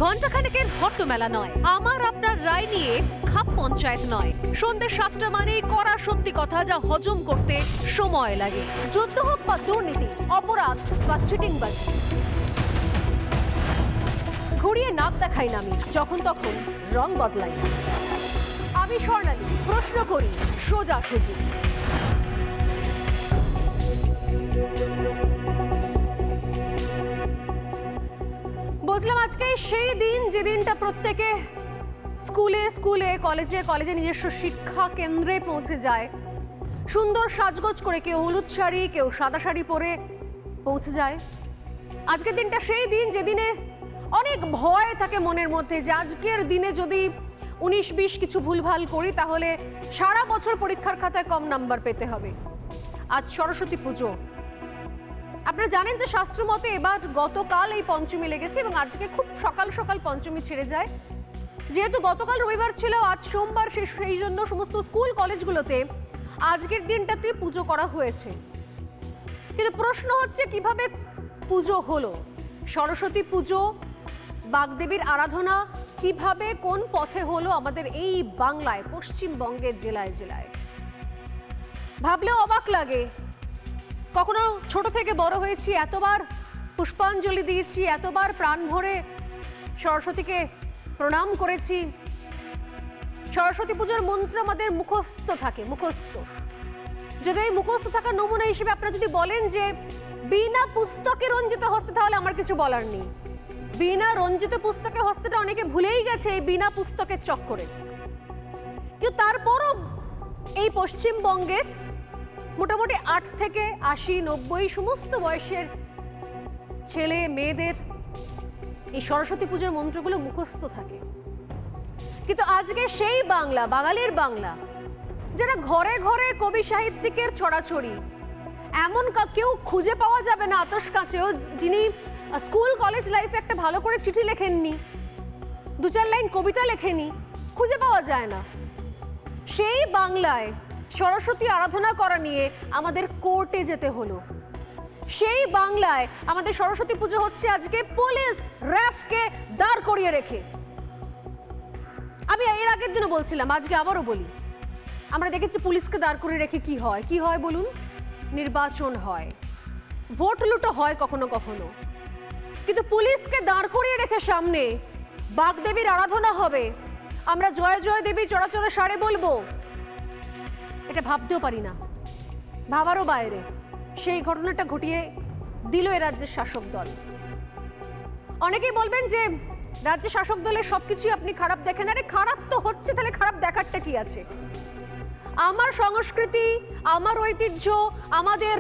ঘণ্টাখানেকের হট্টমেলা নয়, আমার আপনার রায় নিয়ে খাপ পঞ্চায়েত নয়। সন্ধ্যে 7টা মানেই কড়া সত্যি কথা, যা হজম করতে সময় লাগে। যুদ্ধ হোক বা দুর্নীতি, অপরাধ বা চিটিংবাজি, ঘুরিয়ে নাক দেখাই না আমি, যখন তখন রং বদলাই। আমি স্বর্ণালী, প্রশ্ন করি সোজাসুজি। বুঝলাম আজকে সেই দিন যে দিনটা প্রত্যেকে স্কুলে স্কুলে, কলেজে কলেজে নিজস্ব শিক্ষা কেন্দ্রে পৌঁছে যায়, সুন্দর সাজগোজ করে, কেউ হলুদ শাড়ি, কেউ সাদা শাড়ি পরে পৌঁছে যায়। আজকের দিনটা সেই দিন যেদিনে অনেক ভয় থাকে মনের মধ্যে যে আজকের দিনে যদি 19-20 কিছু ভুলভাল করি তাহলে সারা বছর পরীক্ষার খাতায় কম নাম্বার পেতে হবে। আজ সরস্বতী পুজো। আপনারা জানেন যে শাস্ত্র মতে এবার গতকাল এই পঞ্চমী লেগেছে এবং আজকে খুব সকাল সকাল পঞ্চমী ছেড়ে যায়। যেহেতু গতকাল রবিবার ছিল, আজ সোমবার, সেই জন্য সমস্ত স্কুল কলেজগুলোতে আজকের দিনটাতে পুজো করা হয়েছে। কিন্তু প্রশ্ন হচ্ছে কিভাবে পুজো হলো? সরস্বতী পুজো, বাগদেবীর আরাধনা কিভাবে কোন পথে হলো আমাদের এই বাংলায়, পশ্চিমবঙ্গের জেলায় জেলায়? ভাবলেও অবাক লাগে। কখনো ছোট থেকে বড় হয়েছি, এতবার পুষ্পাঞ্জলি দিয়েছি, এতবার প্রাণ ভরে সরস্বতীকে প্রণাম করেছি। সরস্বতী পুজোর মন্ত্র আমাদের মুখস্থ থাকে, মুখস্থ। যদি এই মুখস্থ থাকার নমুনা হিসেবে আপনারা যদি বলেন যে বিনা পুস্তকে রঞ্জিত হস্তে, তাহলে আমার কিছু বলার নেই। বিনা রঞ্জিত পুস্তকে হস্তেটা অনেকে ভুলেই গেছে এই বিনা পুস্তকের চক্করে। কিন্তু তারপরও এই পশ্চিমবঙ্গের মোটামুটি 8 থেকে 80, 90 সমস্ত বয়সের ছেলে মেয়েদের এই সরস্বতী পুজোর মন্ত্রগুলো মুখস্থ থাকে। কিন্তু আজকে সেই বাংলা, বাঙালির বাংলা, যারা ঘরে ঘরে কবি সাহিত্যিকের ছড়াছড়ি, এমন কেউ খুঁজে পাওয়া যাবে না আতশ কাছেও যিনি স্কুল কলেজ লাইফে একটা ভালো করে চিঠি লেখেননি, 2-4 লাইন কবিতা লেখেনি, খুঁজে পাওয়া যায় না। সেই বাংলায় সরস্বতী আরাধনা করা নিয়ে আমাদের কোর্টে যেতে হলো। সেই বাংলায় আমাদের সরস্বতী পুজো হচ্ছে আজকে পুলিশ র্যাফকে দাঁড় করিয়ে রেখে। আমি এর আগের দিনও বলছিলাম, আজকে আবারও বলি, আমরা দেখেছি পুলিশকে দাঁড় করিয়ে রেখে কি হয়? কি হয় বলুন? নির্বাচন হয়, ভোট লুটো হয় কখনো কখনো। কিন্তু পুলিশকে দাঁড় করিয়ে রেখে সামনে বাগদেবীর আরাধনা হবে, আমরা জয় জয় দেবী চড়া চড়া সারে বলবো, এটা ভাবতেও পারি না, ভাবারও বাইরে। সেই ঘটনাটা ঘটিয়ে দিল এ রাজ্যের শাসক দল। অনেকেই বলবেন যে রাজ্যের শাসক দলের সবকিছুই আপনি খারাপ দেখেন। আরে খারাপ তো হচ্ছে, তাহলে খারাপ দেখারটা কি আছে? আমার সংস্কৃতি, আমার ঐতিহ্য, আমাদের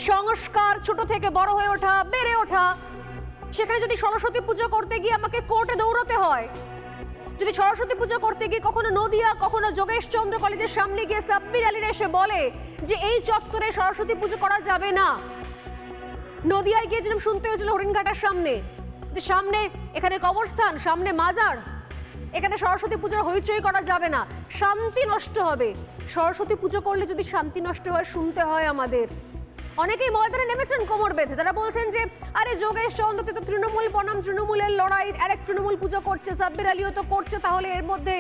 সংস্কার, ছোট থেকে বড় হয়ে ওঠা, বেড়ে ওঠা, সেখানে যদি সরস্বতী পুজো করতে গিয়ে আমাকে কোর্টে দৌড়তে হয়, যদি সরস্বতী পুজো করতে গিয়ে কখনো নদিয়া, কখনো যোগেশ চন্দ্র কলেজের সামনে গিয়ে সাব্বির আলীরা এসে বলে যে এই চত্বরে সরস্বতী পুজো করা যাবে না, নদিয়ায় গিয়ে যেরকম শুনতে হয়েছিল হরিণঘাটার সামনে, যে সামনে এখানে কবরস্থান, সামনে মাজার, এখানে সরস্বতী পুজোর হইচই করা যাবে না, শান্তি নষ্ট হবে। সরস্বতী পুজো করলে যদি শান্তি নষ্ট হয়, শুনতে হয় আমাদের। অনেকেই ময়দানে নেমেছেন কোমর বেঁধে, তারা বলছেন যে আরে যোগেশ চন্দ্রতে তো তৃণমূল বনাম তৃণমূলের লড়াই, আরেক তৃণমূল পুজো করছে, সাব্বির আলীও তো করছে, তাহলে এর মধ্যে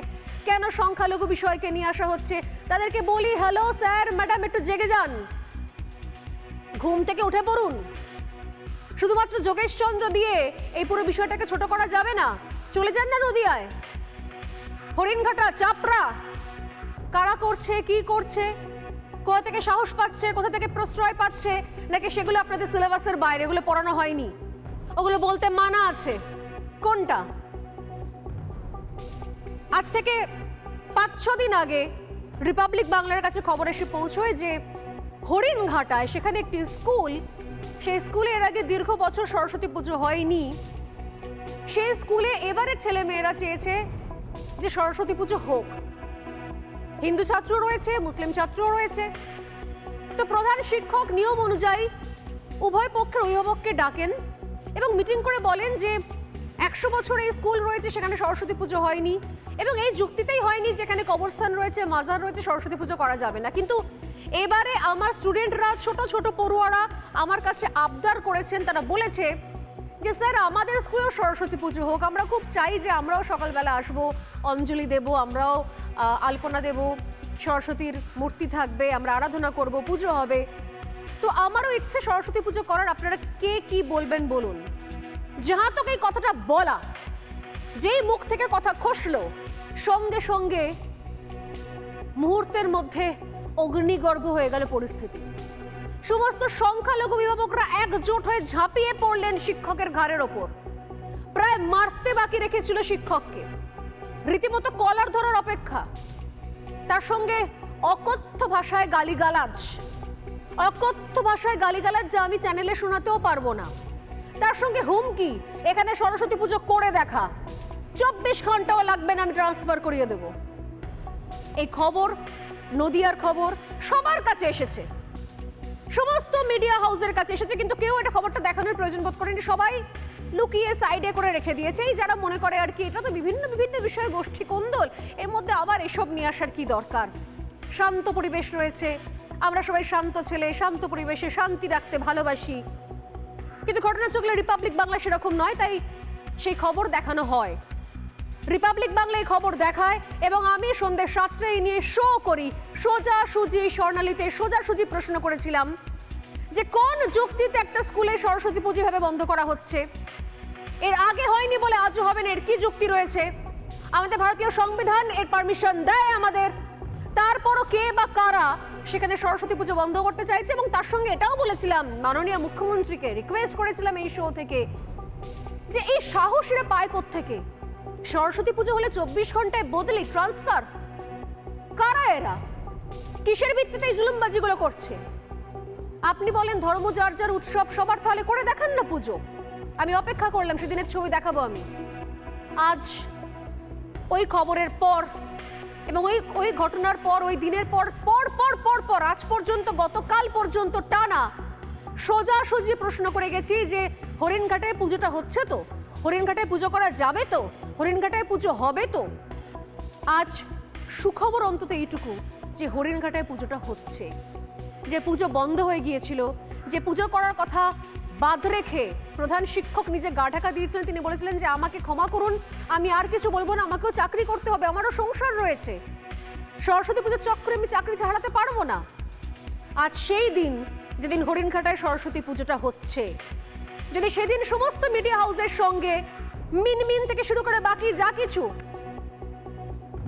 কেন সংখ্যালঘু বিষয়কে নিয়ে আসা হচ্ছে? তাদেরকে বলি, হ্যালো স্যার, ম্যাডাম, একটু জেগে যান, ঘুম থেকে উঠে পড়ুন। শুধুমাত্র যোগেশ চন্দ্র দিয়ে এই পুরো বিষয়টাকে ছোট করা যাবে না। চলে যান না নদিয়ায়, হরিণঘাটা, চাপড়া, কারা করছে, কি করছে, কোথা থেকে সাহস পাচ্ছে, কোথা থেকে প্রশ্রয় পাচ্ছে, নাকি সেগুলো আপনাদের সিলেবাসের বাইরে, এগুলো পড়ানো হয়নি, ওগুলো বলতে মানা আছে? কোনটা? আজ থেকে 5-6 দিন আগে রিপাবলিক বাংলার কাছে খবর এসে পৌঁছয় যে হরিণঘাটায় সেখানে একটি স্কুল, সেই স্কুলে এর আগে দীর্ঘ বছর সরস্বতী পুজো হয়নি। সেই স্কুলে এবারে ছেলে মেয়েরা চেয়েছে যে সরস্বতী পুজো হোক। হিন্দু ছাত্র রয়েছে, মুসলিম ছাত্র রয়েছে। তো প্রধান শিক্ষক নিয়ম অনুযায়ী উভয় পক্ষের অভিভাবককে ডাকেন এবং মিটিং করে বলেন যে 100 বছর এই স্কুল রয়েছে, সেখানে সরস্বতী পুজো হয়নি, এবং এই যুক্তিতেই হয়নি যেখানে কবরস্থান রয়েছে, মাজার রয়েছে, সরস্বতী পুজো করা যাবে না। কিন্তু এবারে আমার স্টুডেন্টরা, ছোট ছোট পড়ুয়ারা আমার কাছে আবদার করেছেন, তারা বলেছে যে স্যার আমাদের স্কুলেও সরস্বতী পুজো হোক, আমরা খুব চাই যে আমরাও সকালবেলা আসবো, অঞ্জলি দেব, আমরাও আলপনা দেব, সরস্বতীর মূর্তি থাকবে, আমরা আরাধনা করব, পুজো হবে। তো আমারও ইচ্ছে সরস্বতী পুজো করার, আপনারা কে কি বলবেন বলুন। যাহা তোকে এই কথাটা বলা, যেই মুখ থেকে কথা খসলো, সঙ্গে সঙ্গে মুহূর্তের মধ্যে অগ্নিগর্ভ হয়ে গেল পরিস্থিতি। সমস্ত সংখ্যালঘু অভিভাবকরা একজোট হয়ে ঝাঁপিয়ে পড়লেন শিক্ষকের ঘাড়ের ওপর, প্রায় মারতে বাকি রেখেছিল শিক্ষককে, রীতিমতো কলার ধরার অপেক্ষা। তার সঙ্গে অকথ্য ভাষায় গালিগালাজ, অকথ্য ভাষায় গালিগালাজ যা আমি চ্যানেলে শোনাতেও পারবো না। তার সঙ্গে হুমকি, এখানে সরস্বতী পুজো করে দেখা, 24 ঘন্টাও লাগবে না, আমি ট্রান্সফার করিয়ে দেব। এই খবর, নদিয়ার খবর, সবার কাছে এসেছে, সমস্ত মিডিয়া হাউসের কাছে এসেছে, কিন্তু কেউ এটা খবরটা দেখানোর প্রয়োজন বোধ করেনি। সবাই লুকিয়ে সাইডে করে রেখে দিয়েছে। এই যারা মনে করে আর কি এটা তো বিভিন্ন বিভিন্ন বিষয়ে গোষ্ঠী কোন্দল, এর মধ্যে আবার এসব নিয়ে আসার কি দরকার। শান্ত পরিবেশ রয়েছে, আমরা সবাই শান্ত ছেলে, শান্ত পরিবেশে শান্তি রাখতে ভালোবাসি। কিন্তু ঘটনা চললে রিপাবলিক বাংলা সেরকম নয়, তাই সেই খবর দেখানো হয়। রিপাবলিক বাংলা এই খবর দেখায় এবং আমি সন্ধ্যে 7টায় নিয়ে শো করি। সোজাসুজি স্বর্ণালীতে সোজাসুজি প্রশ্ন করেছিলাম যে কোন যুক্তিতে একটা স্কুলে সরস্বতী পুজো ভাবে বন্ধ করা হচ্ছে, এর আগে হয়নি বলে আজও হবে না, এর কি যুক্তি রয়েছে? আমাদের ভারতীয় সংবিধান এর পারমিশন দেয় আমাদের, তারপরও কে বা কারা সেখানে সরস্বতী পুজো বন্ধ করতে চাইছে। এবং তার সঙ্গে এটাও বলেছিলাম, মাননীয় মুখ্যমন্ত্রীকে রিকোয়েস্ট করেছিলাম এই শো থেকে, যে এই সাহসীরা পায় কোত্থেকে? সরস্বতী পুজো হলে 24 ঘন্টায় বদলি, ট্রান্সফার, কারা এরা? কিসের ভিত্তিতে এই জুলুমবাজিগুলো করছে? আপনি বলেন ধর্ম যার যার উৎসব, সবার তাহলে করে দেখান না পুজো। আমি অপেক্ষা করলাম, সেদিনের ছবি দেখাবো আমি। আজ ওই খবরের পর এবং ওই ঘটনার পর, ওই দিনের পর পর পর পর পর আজ পর্যন্ত, গতকাল পর্যন্ত টানা সোজাসুজি প্রশ্ন করে গেছি যে হরিণঘাটায় পুজোটা হচ্ছে তো, হরিণঘাটায় পুজো করা যাবে তো, হরিণঘাটায় পুজো হবে তো। আজ সুখবর অন্তত এইটুকু যে হরিণঘাটায় পুজোটা হচ্ছে। যে পুজো বন্ধ হয়ে গিয়েছিল, যে পুজো করার কথা বাদ রেখে প্রধান শিক্ষক নিজে গা ঢাকা দিয়েছিলেন, তিনি বলেছিলেন যে আমাকে ক্ষমা করুন, আমি আর কিছু বলবো না, আমাকেও চাকরি করতে হবে, আমারও সংসার রয়েছে, সরস্বতী পুজোর চক্করে আমি চাকরি হারাতে পারবো না। আজ সেই দিন যেদিন হরিণঘাটায় সরস্বতী পুজোটা হচ্ছে, যদি সেদিন সমস্ত মিডিয়া হাউসের সঙ্গে মিনমিন থেকে শুরু করে বাকি যা কিছু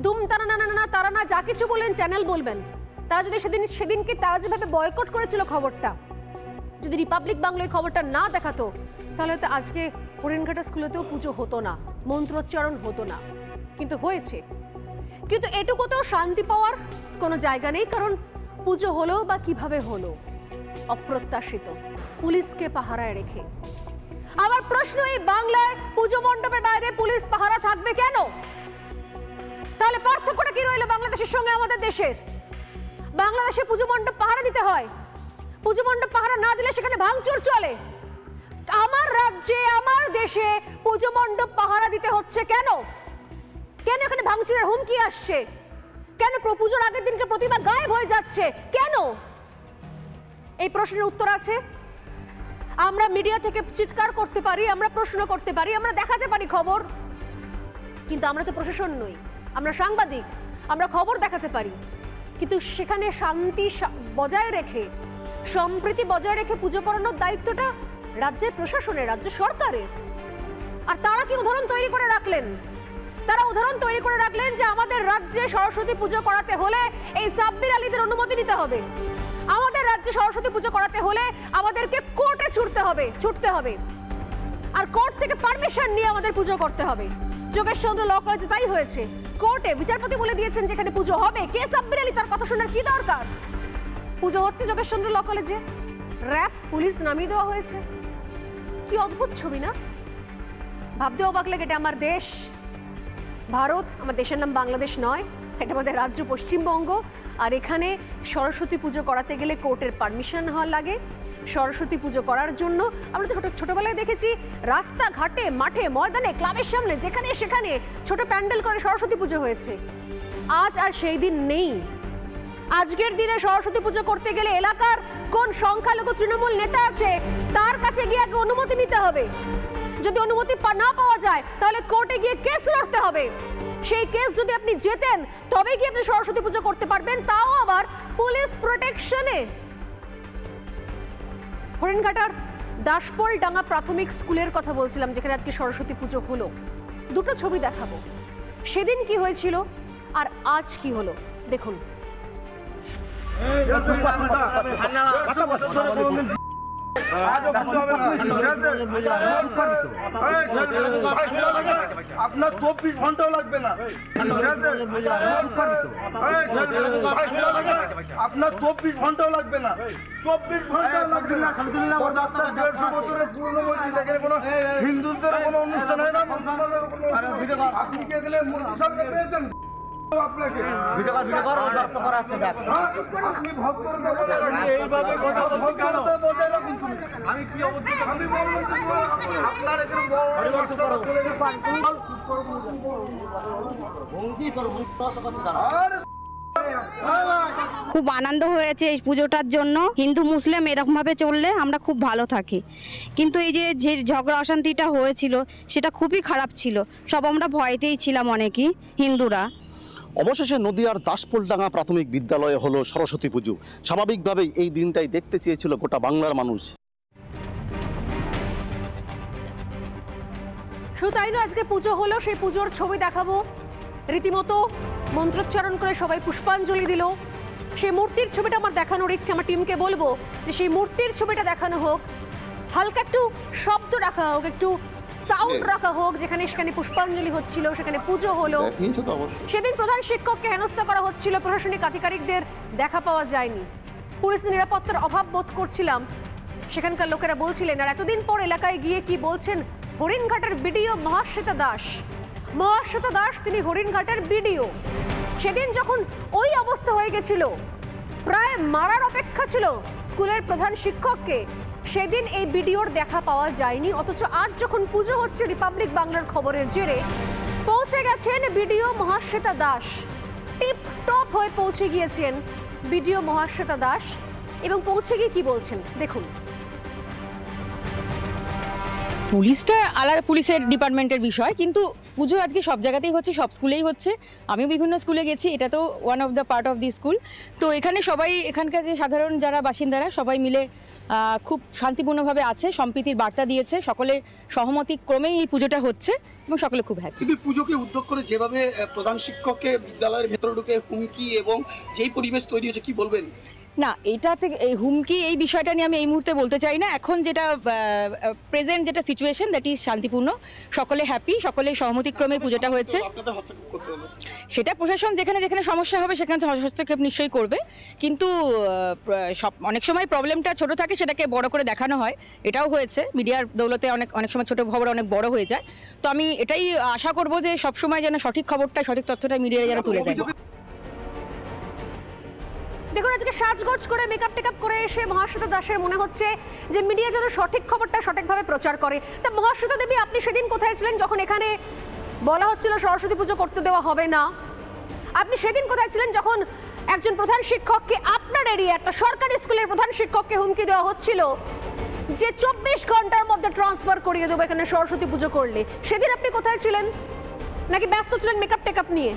দুম তারা না তারা না যা কিছু বললেন চ্যানেল বলবেন, তারা যদি সেদিনকে তারা যেভাবে বয়কট করেছিল খবরটা, যদি রিপাবলিক বাংলা এই খবরটা না দেখাতো, তাহলে তো আজকে হরিণঘাটা স্কুলেতেও পুজো হতো না, মন্ত্রোচ্চারণ হতো না। কিন্তু হয়েছে। কিন্তু এটুকুতেও শান্তি পাওয়ার কোনো জায়গা নেই, কারণ পুজো হলো বা কিভাবে হলো অপ্রত্যাশিত, পুলিশকে পাহারায় রেখে। আবার প্রশ্ন, এই বাংলায় পুজো মণ্ডপের বাইরে পুলিশ পাহারা থাকবে কেন? তাহলে পার্থক্যটা কি রইল বাংলাদেশের সঙ্গে আমাদের দেশের? বাংলাদেশে পুজো মণ্ডপ পাহারা দিতে হয়, পুজো মণ্ডপ পাহারা না দিলে সেখানে ভাঙচুর চলে। আমার রাজ্যে, আমার দেশে পুজো মণ্ডপ পাহারা দিতে হচ্ছে কেন? কেন এখানে ভাঙচুরের হুমকি আসছে? কেন পুজোর আগের দিনকে প্রতিমা গায়েব হয়ে যাচ্ছে কেন? এই প্রশ্নের উত্তর আছে। আমরা মিডিয়া থেকে চিৎকার করতে পারি, আমরা প্রশ্ন করতে পারি, আমরা দেখাতে পারি খবর, কিন্তু আমরা তো প্রশাসন নই, আমরা সাংবাদিক, আমরা খবর দেখাতে পারি, কিন্তু সেখানে শান্তি বজায় রেখে, সম্প্রীতি বজায় রেখে পুজো করানোর দায়িত্বটা রাজ্যের প্রশাসনের, রাজ্য সরকারের। আর তারা কি উদাহরণ তৈরি করে রাখলেন? তারা উদাহরণ তৈরি করে রাখলেন যে আমাদের রাজ্যে সরস্বতী পুজো করাতে হলে এই সাব্বির আলীদের অনুমতি নিতে হবে, আমাদের রাজ্যে সরস্বতী পুজো করাতে হলে আমাদেরকে কোর্টে ছুটতে হবে, আর কোর্ট থেকে পারমিশন নিয়ে আমাদের পুজো করতে হবে। যোগেশচন্দ্র ল কলেজে তাই হয়েছে, কোর্টে বিচারপতি বলে দিয়েছেন যেখানে পুজো হবে। কে সাব্বির আলী? তার কথা শোনার কি দরকার? পুজো হচ্ছে যোগেশচন্দ্র ল কলেজে, র্যাব পুলিশ নামিয়ে দেওয়া হয়েছে। কি অদ্ভুত ছবি না? ভাবতেও অবাক লাগে, এটা আমার দেশ ভারত, আমার দেশের নাম বাংলাদেশ নয়, এটা আমাদের রাজ্য পশ্চিমবঙ্গ। আর এখানে সরস্বতী পুজো করাতে গেলে কোর্টের পারমিশন হওয়া লাগে। সরস্বতী পুজো করার জন্য আমরা তো ছোটবেলায় দেখেছি রাস্তাঘাটে, মাঠে, ময়দানে, ক্লাবের সামনে, যেখানে সেখানে ছোট প্যান্ডেল করে সরস্বতী পুজো হয়েছে। আজ আর সেই দিন নেই। আজকের দিনে সরস্বতী পুজো করতে গেলে এলাকার কোন সংখ্যালঘু তৃণমূল নেতা আছে তার কাছে গিয়ে আগে অনুমতি নিতে হবে। যদি অনুমতি না পাওয়া যায় তাহলে কোর্টে গিয়ে কেস লড়তে হবে। সেই কেস যদি আপনি জেতেন তবে কি আপনি সরস্বতী পুজো করতে পারবেন, তাও আবার পুলিশ প্রোটেকশনে। হরিণঘাটার দাসপোল ডাঙ্গা প্রাথমিক স্কুলের কথা বলছিলাম, যেখানে আজকে সরস্বতী পুজো হলো। দুটো ছবি দেখাবো, সেদিন কি হয়েছিল আর আজ কি হলো দেখুন। আপনার 24 ঘন্টাও লাগবে না, আপনার 24 ঘন্টাও লাগবে না, 24 ঘন্টাও লাগবে না। 150 বছরের পুরনো মসজিদ, এখানে কোনো হিন্দুদের কোনো অনুষ্ঠান হয় না। আপনি কি এখানে মন্ত্রী সরকার পেয়েছেন? আপনাকে আপনি ভক্তরা এইভাবে কথা বলছেন কেন? আমি কি অবস্থা আমি বললাম আপনার এখানে খুব আনন্দ হয়েছে এই পুজোটার জন্য। হিন্দু মুসলিম এরকম ভাবে চললে আমরা খুব ভালো থাকি, কিন্তু এই যে ঝগড়া অশান্তিটা হয়েছিল সেটা খুবই খারাপ ছিল। সব আমরা ভয়তেই ছিলাম অনেকেই হিন্দুরা। অবশেষে নদিয়ার দাসপোলডাঙ্গা প্রাথমিক বিদ্যালয়ে হলো সরস্বতী পুজো। স্বাভাবিকভাবেই এই দিনটাই দেখতে চেয়েছিল গোটা বাংলার মানুষ। শুধু তাই নয়, আজকে পুজো হলো, সেই পুজোর ছবি দেখাবো। রীতিমতো মন্ত্রোচ্চারণ করে সবাই পুষ্পাঞ্জলি দিল। সেই মূর্তির ছবিটা আমার দেখানোর ইচ্ছে, আমার টিমকে বলবো যে সেই মূর্তির ছবিটা দেখানো হোক, হালকা একটু শব্দ রাখা হোক, একটু সাউন্ড রাখা হোক, যেখানে সেখানে পুষ্পাঞ্জলি হচ্ছিল, সেখানে পুজো হলো। সেদিন প্রধান শিক্ষককে হেনস্থা করা হচ্ছিল, প্রশাসনিক আধিকারিকদের দেখা পাওয়া যায়নি। পুলিশ নিরাপত্তার অভাব বোধ করছিলাম, সেখানকার লোকেরা বলছিলেন। আর এতদিন পর এলাকায় গিয়ে কি বলছেন হরিণঘাটের বিডিও মহাশ্বেতা দাস। মহাশ্বেতা দাস তিনি হরিণঘাটের বিডিও। সেদিন যখন ওই অবস্থা হয়ে গেছিল, প্রায় মারার অপেক্ষা ছিল স্কুলের প্রধান শিক্ষককে, সেদিন এই ভিডিওর দেখা পাওয়া যায়নি। অথচ আজ যখন পুজো হচ্ছে, রিপাবলিক বাংলার খবরের জেরে পৌঁছে গেছেন BDO Mahasweta Das. Tip top হয়ে পৌঁছে গিয়েছেন বিডিও মহাশ্বেতা দাস, এবং পৌঁছে গিয়ে কি বলছেন দেখুন। পুলিশটা আলাদা, পুলিশের ডিপার্টমেন্টের বিষয়, কিন্তু পুজো আজকে সব জায়গাতেই হচ্ছে, সব স্কুলেই হচ্ছে। আমিও বিভিন্ন স্কুলে গেছি, এটা তো one of the part of the school. তো এখানে সবাই, এখানকার যে সাধারণ যারা বাসিন্দারা সবাই মিলে খুব শান্তিপূর্ণভাবে আছে, সম্প্রীতির বার্তা দিয়েছে, সকলে সহমতি ক্রমেই এই পুজোটা হচ্ছে এবং সকলে খুব হ্যাপি। কিন্তু পুজোকে উদ্যোগ করে যেভাবে প্রধান শিক্ষককে বিদ্যালয়ের ভেতরে ঢুকে হুমকি এবং যেই পরিবেশ তৈরি হয়েছে, কি বলবেন? না, এইটাতে এই হুমকি এই বিষয়টা নিয়ে আমি এই মুহূর্তে বলতে চাই না। এখন যেটা প্রেজেন্ট যেটা সিচুয়েশন, দ্যাট ইজ শান্তিপূর্ণ, সকলে হ্যাপি, সকলে সহমতিক্রমে পুজোটা হয়েছে। সেটা প্রশাসন যেখানে যেখানে সমস্যা হবে সেখানে হস্তক্ষেপ নিশ্চয়ই করবে, কিন্তু অনেক সময় প্রবলেমটা ছোট থাকে, সেটাকে বড় করে দেখানো হয়। এটাও হয়েছে মিডিয়ার দৌলতে, অনেক সময় ছোট খবর অনেক বড় হয়ে যায়। তো আমি এটাই আশা করব যে সবসময় যেন সঠিক খবরটা, সঠিক তথ্যটা মিডিয়া যেন তুলে দেয়। দেখুন, আজকে সাজগোজ করে মেকআপ টেকআপ করে এসে মহাশ্বেতা দাসের মনে হচ্ছে যে মিডিয়া যেন সঠিক খবরটা সঠিকভাবে প্রচার করে। তা মহাশ্বেতা দেবী, আপনি সেদিন কোথায় ছিলেন যখন এখানে বলা হচ্ছিল সরস্বতী পুজো করতে দেওয়া হবে না? আপনি সেদিন কোথায় ছিলেন যখন একজন প্রধান শিক্ষককে, আপনার এরিয়া একটা সরকারি স্কুলের প্রধান শিক্ষককে হুমকি দেওয়া হচ্ছিল যে 24 ঘন্টার মধ্যে ট্রান্সফার করিয়ে দেবো এখানে সরস্বতী পুজো করলে? সেদিন আপনি কোথায় ছিলেন? নাকি ব্যস্ত ছিলেন মেকআপ টেকআপ নিয়ে?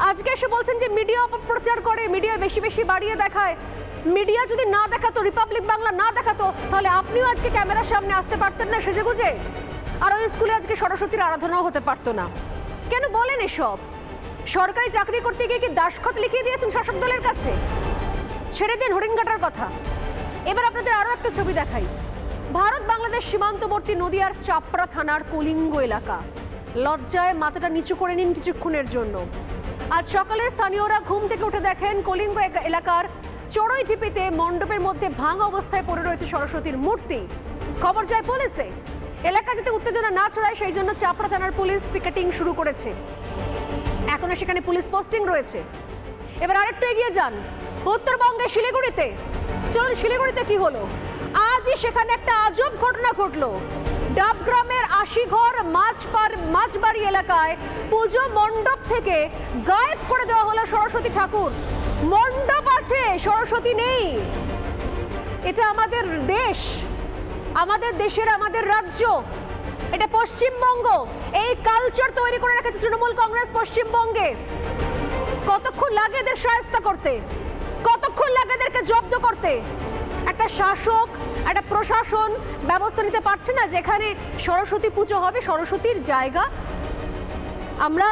আজকে এসে বলছেন যে মিডিয়া অপপ্রচার করে, মিডিয়া বেশি বেশি বাড়িয়ে দেখায়। মিডিয়া যদি না দেখাতো, রিপাবলিক বাংলা না দেখাতো, তাহলে আপনিও আজকে ক্যামেরার সামনে আসতে পারতেন না সেজে গুজে, আর ওই স্কুলে আজকে সরস্বতীর আরাধনাও হতে পারতো না। কেন বলেন এসব? সরকারি চাকরি করতে গিয়ে কি দাসখত লিখিয়ে দিয়েছেন শাসক দলের কাছে? ছেড়ে দিন হরিণঘাটার কথা। এবার আপনাদের আরো একটা ছবি দেখাই। ভারত বাংলাদেশ সীমান্তবর্তী নদিয়ার চাপড়া থানার কলিঙ্গ এলাকা। লজ্জায় মাথাটা নিচু করে নিন কিছুক্ষণের জন্য। আজ সকালে স্থানীয়রা ঘুম থেকে উঠে দেখেন কলিঙ্গ এলাকার চড়ই ঢিপিতে মণ্ডপের মধ্যে ভাঙা অবস্থায় পড়ে রয়েছে সরস্বতীর মূর্তি। খবর যায় পুলিশে। এলাকা যাতে উত্তেজনা না ছড়ায় সেই জন্য চাপড়া থানার পুলিশ পিকেটিং শুরু করেছে। এখনো সেখানে পুলিশ পোস্টিং রয়েছে। এবার আরেকটু এগিয়ে যান, উত্তরবঙ্গে শিলিগুড়িতে। চলুন, শিলিগুড়িতে কি হলো? আজই সেখানে একটা আজব ঘটনা ঘটলো। ডাবগ্রামের আশিঘর মাঝবাড়ি এলাকায় পুজো মণ্ডপ থেকে গায়েব করে দেওয়া হলো সরস্বতী ঠাকুর। মণ্ডপ আছে, সরস্বতী নেই। এটা আমাদের দেশ, আমাদের দেশের, আমাদের রাজ্য। এটা পশ্চিমবঙ্গ, এই কালচার তৈরি করে রেখেছে তৃণমূল কংগ্রেস পশ্চিমবঙ্গে। কতক্ষণ লাগে এদের শায়েস্তা করতে, কতক্ষণ লাগে এদেরকে জব্দ করতে? একটা শাসক, একটা প্রশাসন ব্যবস্থা নিতে পারছে না যেখানে সরস্বতী পুজো হবে, সরস্বতীর জায়গা। আমরা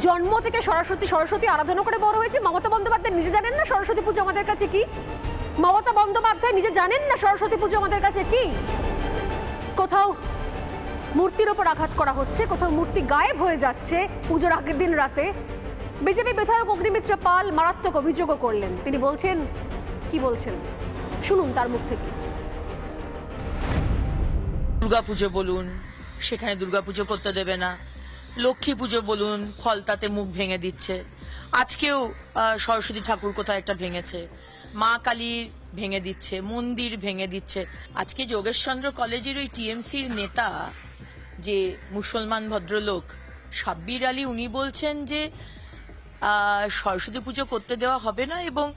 জন্ম থেকে সরস্বতী আরাধনা করে বড় হয়েছে। মমতা বন্দ্যোপাধ্যায় নিজে জানেন না সরস্বতী পুজো আমাদের কাছে কি? মমতা বন্দ্যোপাধ্যায় নিজে জানেন না সরস্বতী পুজো আমাদের কাছে কি? কোথাও মূর্তির ওপর আঘাত করা হচ্ছে, কোথাও মূর্তি গায়েব হয়ে যাচ্ছে পুজোর আগের দিন রাতে। বিজেপি বিধায়ক অগ্নিমিত্র পাল মারাত্মক অভিযোগও করলেন। তিনি বলছেন, কি বলছেন শুনুন তার মুখ থেকে। দুর্গাপুজো বলুন, সেখানে দুর্গাপুজো করতে দেবে না। লক্ষ্মী পুজো বলুন, ফলতাতে মুখ ভেঙে দিচ্ছে। আজকেও সরস্বতী ঠাকুর কোথায় একটা ভেঙেছে, মা কালীর ভেঙে দিচ্ছে, মন্দির ভেঙে দিচ্ছে। আজকে যোগেশচন্দ্র কলেজের ওই টিএমসির নেতা যে মুসলমান ভদ্রলোক সাব্বির আলী, উনি বলছেন যে সরস্বতী পুজো করতে দেওয়া হবে না এবং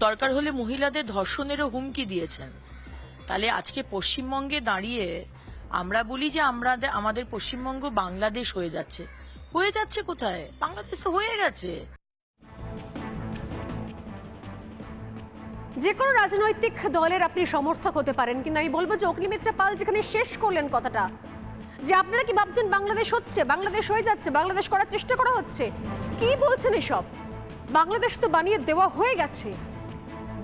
দরকার হলে মহিলাদের ধর্ষণেরও হুমকি দিয়েছেন। তাহলে আজকে পশ্চিমবঙ্গে দাঁড়িয়ে আমরা বলি যে আমাদের পশ্চিমবঙ্গ বাংলাদেশ হয়ে যাচ্ছে। হয়ে যাচ্ছে কোথায়? বাংলাদেশ তো হয়ে গেছে। যে কোনো রাজনৈতিক দলের আপনি সমর্থক হতে পারেন, কিন্তু আমি বলবো যে অগ্নিমিত্র পাল যেখানে শেষ করলেন কথাটা, যে আপনারা কি ভাবছেন বাংলাদেশ হচ্ছে, বাংলাদেশ হয়ে যাচ্ছে, বাংলাদেশ করার চেষ্টা করা হচ্ছে? কি বলছেন এসব? বাংলাদেশ তো বানিয়ে দেওয়া হয়ে গেছে।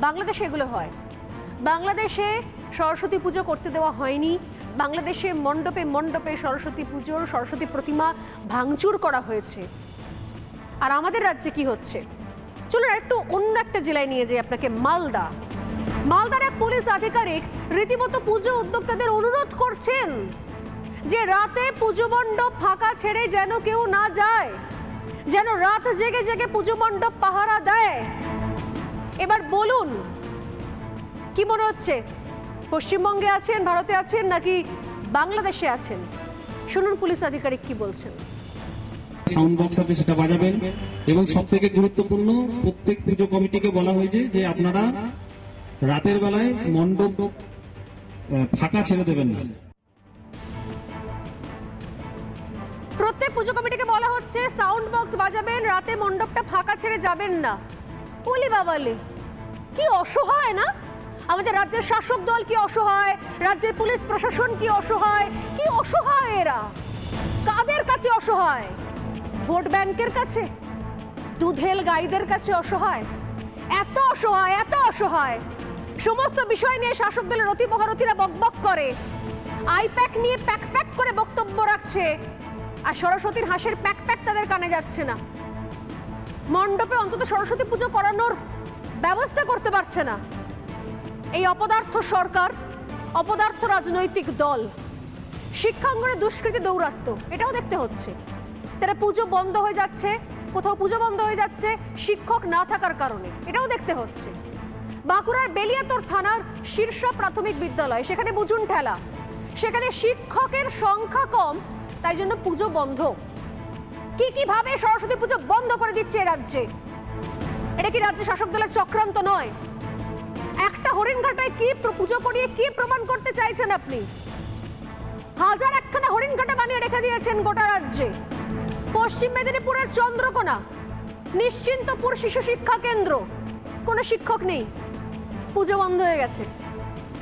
বাংলাদেশে এগুলো হয়। বাংলাদেশে সরস্বতী পুজো করতে দেওয়া হয়নি। বাংলাদেশে মণ্ডপে মণ্ডপে সরস্বতী পুজোর সরস্বতী প্রতিমা ভাঙচুর করা হয়েছে। আর আমাদের রাজ্যে কি হচ্ছে? চলুন একটু অন্য একটা জেলায় নিয়ে যাই আপনাকে, মালদা। মালদার এক পুলিশ আধিকারিক রীতিমতো পুজো উদ্যোক্তাদের অনুরোধ করছেন যে রাতে পুজো মণ্ডপ ফাঁকা ছেড়ে যেন কেউ না যায়, যেন রাত জেগে জেগে পুজো মণ্ডপ পাহারা দেয়। এবার বলুন কি মনে হচ্ছে, পশ্চিমবঙ্গে আছেন, ভারতে আছেন, নাকি বাংলাদেশে আছেন? শুনুন পুলিশ আধিকারিক কি বলছেন। সাউন্ড বক্স আছে সেটা বাজাবেন, এবং সব থেকে গুরুত্বপূর্ণ প্রত্যেক পুজো কমিটিকে বলা হয়েছে যে আপনারা রাতের বেলায় মণ্ডপ ফাঁকা ছেড়ে দেবেন না। প্রত্যেক পুজো কমিটিকে বলা হচ্ছে সাউন্ড বক্স বাজাবেন, রাতে মণ্ডপটা ফাঁকা ছেড়ে যাবেন না। ওলি বাবালে, কি অসহায় না আমাদের রাজ্যের শাসক দল, কি অসহায় রাজ্যের পুলিশ প্রশাসন, কি অসহায়, কি অসহায় এরা। কাদের কাছে অসহায়? ভোট ব্যাংকের কাছে, দুধেল গাইদের কাছে অসহায়। এত অসহায়, এত অসহায়। সমস্ত বিষয় নিয়ে শাসক দলের অতি মহারথীরা বকবক করে, আইপ্যাক নিয়ে প্যাক প্যাক করে বক্তব্য রাখছে, আর সরস্বতীর হাঁসের প্যাক প্যাক তাদের কানে যাচ্ছে না। মণ্ডপে অন্তত সরস্বতী পুজো করানোর ব্যবস্থা করতে পারছে না এই অপদার্থ সরকার, অপদার্থ রাজনৈতিক দল। শিক্ষাঙ্গনে দুষ্কৃতী দৌরাত্ম্য, এটাও দেখতে হচ্ছে। তারা পুজো বন্ধ হয়ে যাচ্ছে, কোথাও পুজো বন্ধ হয়ে যাচ্ছে শিক্ষক না থাকার কারণে, এটাও দেখতে হচ্ছে। বাঁকুড়ার বেলিয়াতোড় থানার শীর্ষ প্রাথমিক বিদ্যালয়, সেখানে বুঝুন ঠেলা, সেখানে শিক্ষকের সংখ্যা কম, তাই জন্য পুজো বন্ধ। কিভাবে সরস্বতী পুজো বন্ধ করে দিচ্ছে রাজ্যে? এটা কি রাজ্য শাসক দলের চক্রান্ত নয়? একটা হরিণঘাটায় কি পুজো করিয়ে কি প্রমাণ করতে চাইছেন আপনি? হাজার একখানা হরিণঘাটা বানিয়ে রেখে দিয়েছেন গোটা রাজ্যে। পশ্চিম মেদিনীপুরের চন্দ্রকোনা, নিশ্চিন্তপুর শিশু শিক্ষা কেন্দ্র, কোনো শিক্ষক নেই, পুজো বন্ধ হয়ে গেছে।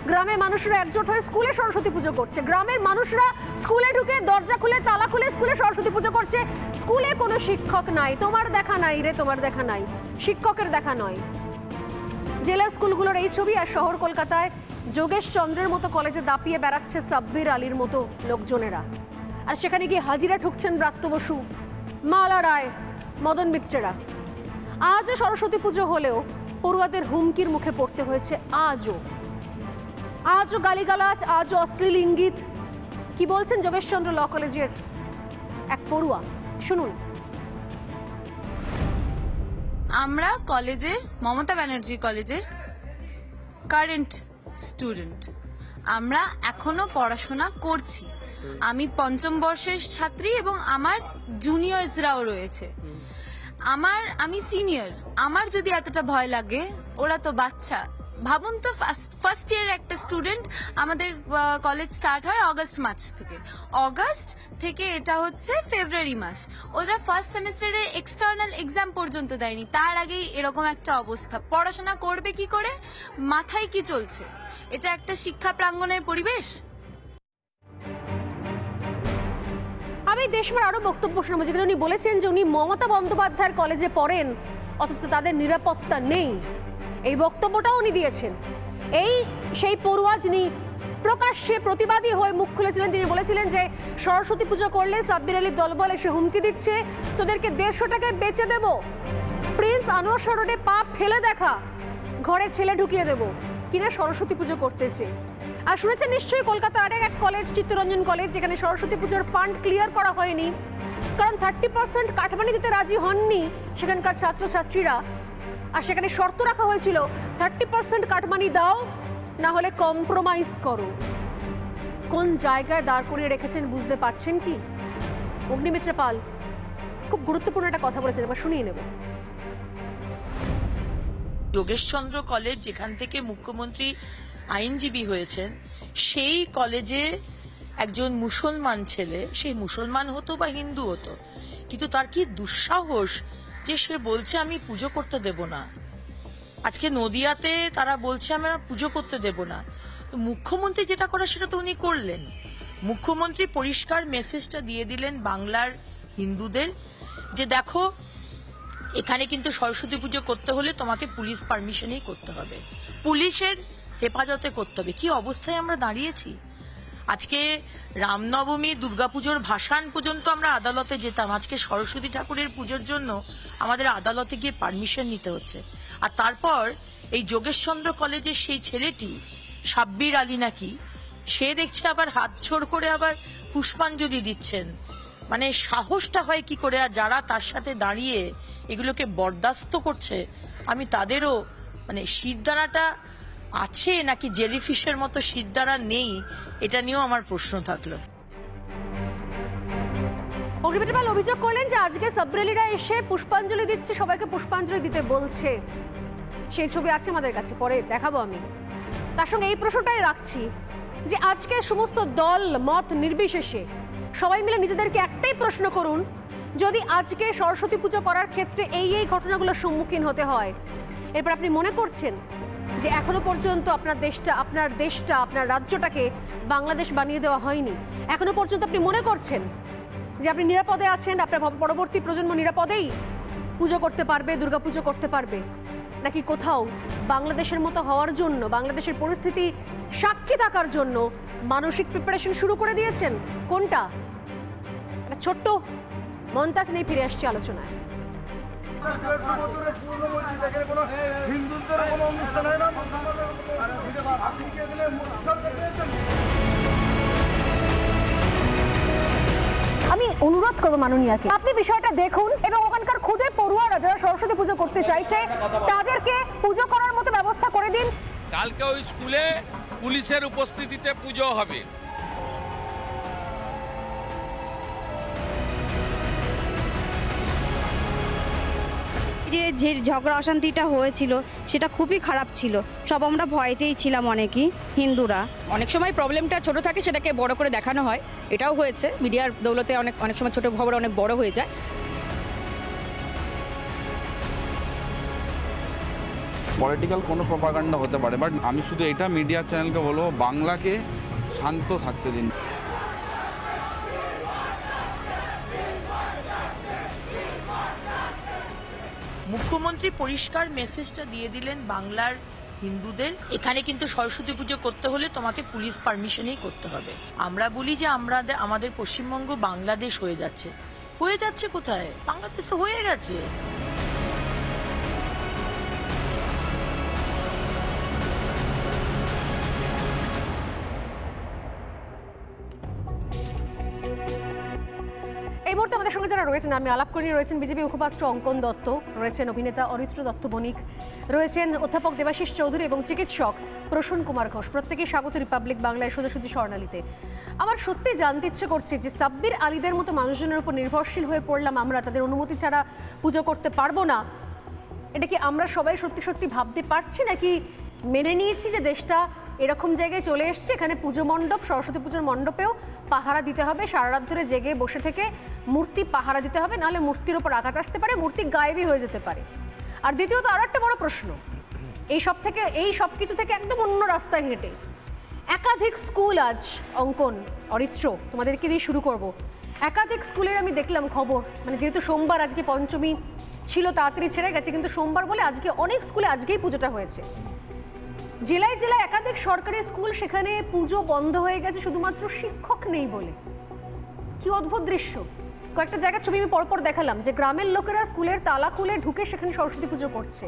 গ্রামের মানুষরা একজোট হয়ে স্কুলে সরস্বতী পুজো করছে। গ্রামের মানুষরা স্কুলে ঢুকে দরজা খুলে তালা খুলে স্কুলে সরস্বতী পুজো করছে। স্কুলে কোনো শিক্ষক নাই। তোমার দেখা নাই রে, তোমার দেখা নাই, শিক্ষকের দেখা নয়। জেলার স্কুলগুলোর এই ছবি। আর শহর কলকাতায় যোগেশ চন্দ্রের মতো কলেজে দাপিয়ে বেড়াচ্ছে সাব্বির আলীর মতো লোকজনেরা, আর সেখানে গিয়ে হাজিরা ঠুকছেন ব্রাত্য বসু, মালা রায়, মদন মিত্রেরা। আজ সরস্বতী পুজো হলেও পড়ুয়াদের হুমকির মুখে পড়তে হয়েছে। আজও গালিগালাজ, আজও অশ্লীল ইঙ্গিত। কি বলছেন যোগেশচন্দ্র ল কলেজের এক পড়ুয়া, শুনুন। আমরা কলেজে, মমতা ব্যানার্জি কলেজের কারেন্ট স্টুডেন্ট, আমরা এখনো পড়াশোনা করছি। আমি পঞ্চম বর্ষের ছাত্রী এবং আমার জুনিয়র্সরাও রয়েছে। আমি সিনিয়র, আমার যদি এতটা ভয় লাগে, ওরা তো বাচ্চা, ভাবুন তো ফার্স্ট ইয়ার একটা স্টুডেন্ট, আমাদের কলেজ স্টার্ট হয় অগস্ট মাস থেকে, অগস্ট থেকে এটা হচ্ছে ফেব্রুয়ারি মাস, ওরা ফার্স্ট সেমিস্টারের এক্সটার্নাল এক্সাম পর্যন্ত দেয়নি, তার আগেই এরকম একটা অবস্থা। পড়াশোনা করবে কি করে, মাথায় কি চলছে? এটা একটা শিক্ষা প্রাঙ্গণের পরিবেশ? আমি দেশমের আরো বক্তব্য শুনবো, যেখানে উনি বলেছেন যে উনি মমতা বন্দ্যোপাধ্যায়ের কলেজে পড়েন অথচ তাদের নিরাপত্তা নেই। এই বক্তব্যটাও উনি দিয়েছেন। এই সেই পড়ুয়া যিনি প্রকাশ্যে প্রতিবাদী হয়ে মুখ খুলেছিলেন, তিনি বলেছিলেন যে সরস্বতী পুজো করলে সাব্বির আলীর দলবল এসে হুমকি দিচ্ছে, তোদেরকে 150 টাকায় বেচে দেব, প্রিন্স আনোয়ার রোডে পা ফেলে দেখা, ঘরে ছেলে ঢুকিয়ে দেব, কিনা সরস্বতী পুজো করতেছে। আর শুনেছেন নিশ্চয়ই কলকাতা আরেক এক কলেজ, চিত্তরঞ্জন কলেজ, যেখানে সরস্বতী পুজোর ফান্ড ক্লিয়ার করা হয়নি, কারণ 30% কাটমানি দিতে রাজি হননি সেখানকার ছাত্রছাত্রীরা। আর সেখানে শর্ত রাখা হয়েছিল 30% কাটমানি দাও, না হলে কম্প্রোমাইজ করো। কোন জায়গায় দাঁড় করিয়ে রেখেছেন বুঝতে পারছেন কি? অগ্নিমিত্রা পাল খুব গুরুত্বপূর্ণ একটা কথা বলেছেন, এবার শুনিয়ে নেব। যোগেশচন্দ্র কলেজ, যেখান থেকে মুখ্যমন্ত্রী আইনজীবী হয়েছেন, সেই কলেজে একজন মুসলমান ছেলে, সেই মুসলমান হতো বা হিন্দু হতো, কিন্তু তার কি দুঃসাহস যে সে বলছে আমি পুজো করতে দেব না। আজকে নদিয়াতে তারা বলছে আমরা পুজো করতে দেব না। মুখ্যমন্ত্রী যেটা করা সেটা তো উনি করলেন। মুখ্যমন্ত্রী পরিষ্কার মেসেজটা দিয়ে দিলেন বাংলার হিন্দুদের যে দেখো, এখানে কিন্তু সরস্বতী পুজো করতে হলে তোমাকে পুলিশ পারমিশনেই করতে হবে, পুলিশের হেফাজতে করতে হবে। কি অবস্থায় আমরা দাঁড়িয়েছি আজকে! রামনবমী, দুর্গাপুজোর ভাসান পর্যন্ত আমরা আদালতে যেতাম, আজকে সরস্বতী ঠাকুরের পুজোর জন্য আমাদের আদালতে গিয়ে পারমিশন নিতে হচ্ছে। আর তারপর এই যোগেশচন্দ্র কলেজের সেই ছেলেটি সাব্বির আলী নাকি, সে দেখছে আবার হাত ছোড় করে আবার পুষ্পাঞ্জলি দিচ্ছেন। মানে সাহসটা হয় কি করে? আর যারা তার সাথে দাঁড়িয়ে এগুলোকে বরদাস্ত করছে, আমি তাদেরও মানে শিরদাঁড়াটা আছে নাকি জেলিফিশের মতো শিরদাঁড়া নেই, এটা নিয়েও আমার প্রশ্ন থাকলো। অগ্নিমিত্রা পাল অভিযোগ করলেন যে আজকে সাব্বির এসে পুষ্পাঞ্জলি দিচ্ছে, সবাইকে পুষ্পাঞ্জলি দিতে বলছে। সেই ছবি আছে আমাদের কাছে, পরে দেখাবো আমি। তার সঙ্গে এই প্রশ্নটাই রাখছি যে আজকে সমস্ত দল মত নির্বিশেষে সবাই মিলে নিজেদেরকে একটাই প্রশ্ন করুন, যদি আজকে সরস্বতী পুজো করার ক্ষেত্রে এই ঘটনাগুলোর সম্মুখীন হতে হয়, এরপর আপনি মনে করছেন যে এখনো পর্যন্ত আপনার দেশটা আপনার রাজ্যটাকে বাংলাদেশ বানিয়ে দেওয়া হয়নি, এখনো পর্যন্ত আপনি মনে করছেন যে আপনি নিরাপদে আছেন, আপনার পরবর্তী প্রজন্ম নিরাপদেই পুজো করতে পারবে, দুর্গাপুজো করতে পারবে, নাকি কোথাও বাংলাদেশের মতো হওয়ার জন্য, বাংলাদেশের পরিস্থিতি সাক্ষী থাকার জন্য মানসিক প্রিপারেশন শুরু করে দিয়েছেন? কোনটা? একটা ছোট্ট মন্তাজ নিয়ে ফিরে আসছি আলোচনায়। আমি অনুরোধ করবো মাননীয়াকে, আপনি বিষয়টা দেখুন এবং ওখানকার খুদে পড়ুয়ারা যারা সরস্বতী পুজো করতে চাইছে তাদেরকে পুজো করার মতো ব্যবস্থা করে দিন। কালকে ওই স্কুলে পুলিশের উপস্থিতিতে পুজো হবে। যে ঝগড়া অশান্তিটা হয়েছিল সেটা খুবই খারাপ ছিল, সব আমরা ভয়তেই ছিলাম অনেকেই হিন্দুরা। অনেক সময় প্রবলেমটা ছোট থাকে, সেটাকে বড় করে দেখানো হয়, এটাও হয়েছে মিডিয়ার দৌলতে। অনেক সময় ছোট খবর অনেক বড় হয়ে যায়। পলিটিক্যাল কোনো প্রপাগান্ডা হতে পারে, বাট আমি শুধু এটা মিডিয়া চ্যানেলকে বলবো, বাংলাকে শান্ত থাকতে দিন। মুখ্যমন্ত্রী পরিষ্কার মেসেজটা দিয়ে দিলেন বাংলার হিন্দুদের, এখানে কিন্তু সরস্বতী পুজো করতে হলে তোমাকে পুলিশ পারমিশনেই করতে হবে। আমরা বলি যে আমাদের পশ্চিমবঙ্গ বাংলাদেশ হয়ে যাচ্ছে কোথায়? বাংলাদেশ তো হয়ে গেছে। এই মুহূর্তে আমাদের সঙ্গে যারা রয়েছেন, আমি আলাপ করে রয়েছেন বিজেপি মুখপাত্র অঙ্কন দত্ত, রয়েছেন অভিনেতা অরিত্র দত্ত বণিক, রয়েছেন অধ্যাপক দেবাশিস চৌধুরী এবং চিকিৎসক প্রসূন কুমার ঘোষ। প্রত্যেকেই স্বাগত রিপাবলিক বাংলায় সোজাসুজি স্বর্ণালীতে। আমার সত্যি জানতে ইচ্ছে করছে যে সাব্বির আলীদের মতো মানুষজনের উপর নির্ভরশীল হয়ে পড়লাম আমরা, তাদের অনুমতি ছাড়া পুজো করতে পারবো না, এটা কি আমরা সবাই সত্যি সত্যি ভাবতে পারছি, নাকি মেনে নিয়েছি যে দেশটা এরকম জায়গায় চলে এসছে, এখানে পুজো মণ্ডপ, সরস্বতী পুজোর মণ্ডপেও পাহারা দিতে হবে, সারা রাত ধরে জেগে বসে থেকে মূর্তি পাহারা দিতে হবে, নাহলে মূর্তির ওপর আঘাত আসতে পারে, মূর্তি গায়েবই হয়ে যেতে পারে। আর দ্বিতীয়ত আরো একটা বড় প্রশ্ন, এই সব কিছু থেকে একদম অন্য রাস্তায় হেঁটে একাধিক স্কুল, আজ অঙ্কন, অরিত্র তোমাদেরকে দিয়ে শুরু করব, একাধিক স্কুলের আমি দেখলাম খবর, মানে যেহেতু সোমবার, আজকে পঞ্চমী ছিল, তাড়াতাড়ি ছেড়ে গেছে, কিন্তু সোমবার বলে আজকে অনেক স্কুলে আজকেই পুজোটা হয়েছে। জেলায় জেলায় একাধিক সরকারি স্কুল, সেখানে পুজো বন্ধ হয়ে গেছে শুধুমাত্র শিক্ষক নেই বলে। কি অদ্ভুত দৃশ্য! কয়েকটা জায়গার ছবি আমি পরপর দেখালাম যে গ্রামের লোকেরা স্কুলের তালা খুলে ঢুকে সেখানে সরস্বতী পুজো করছে,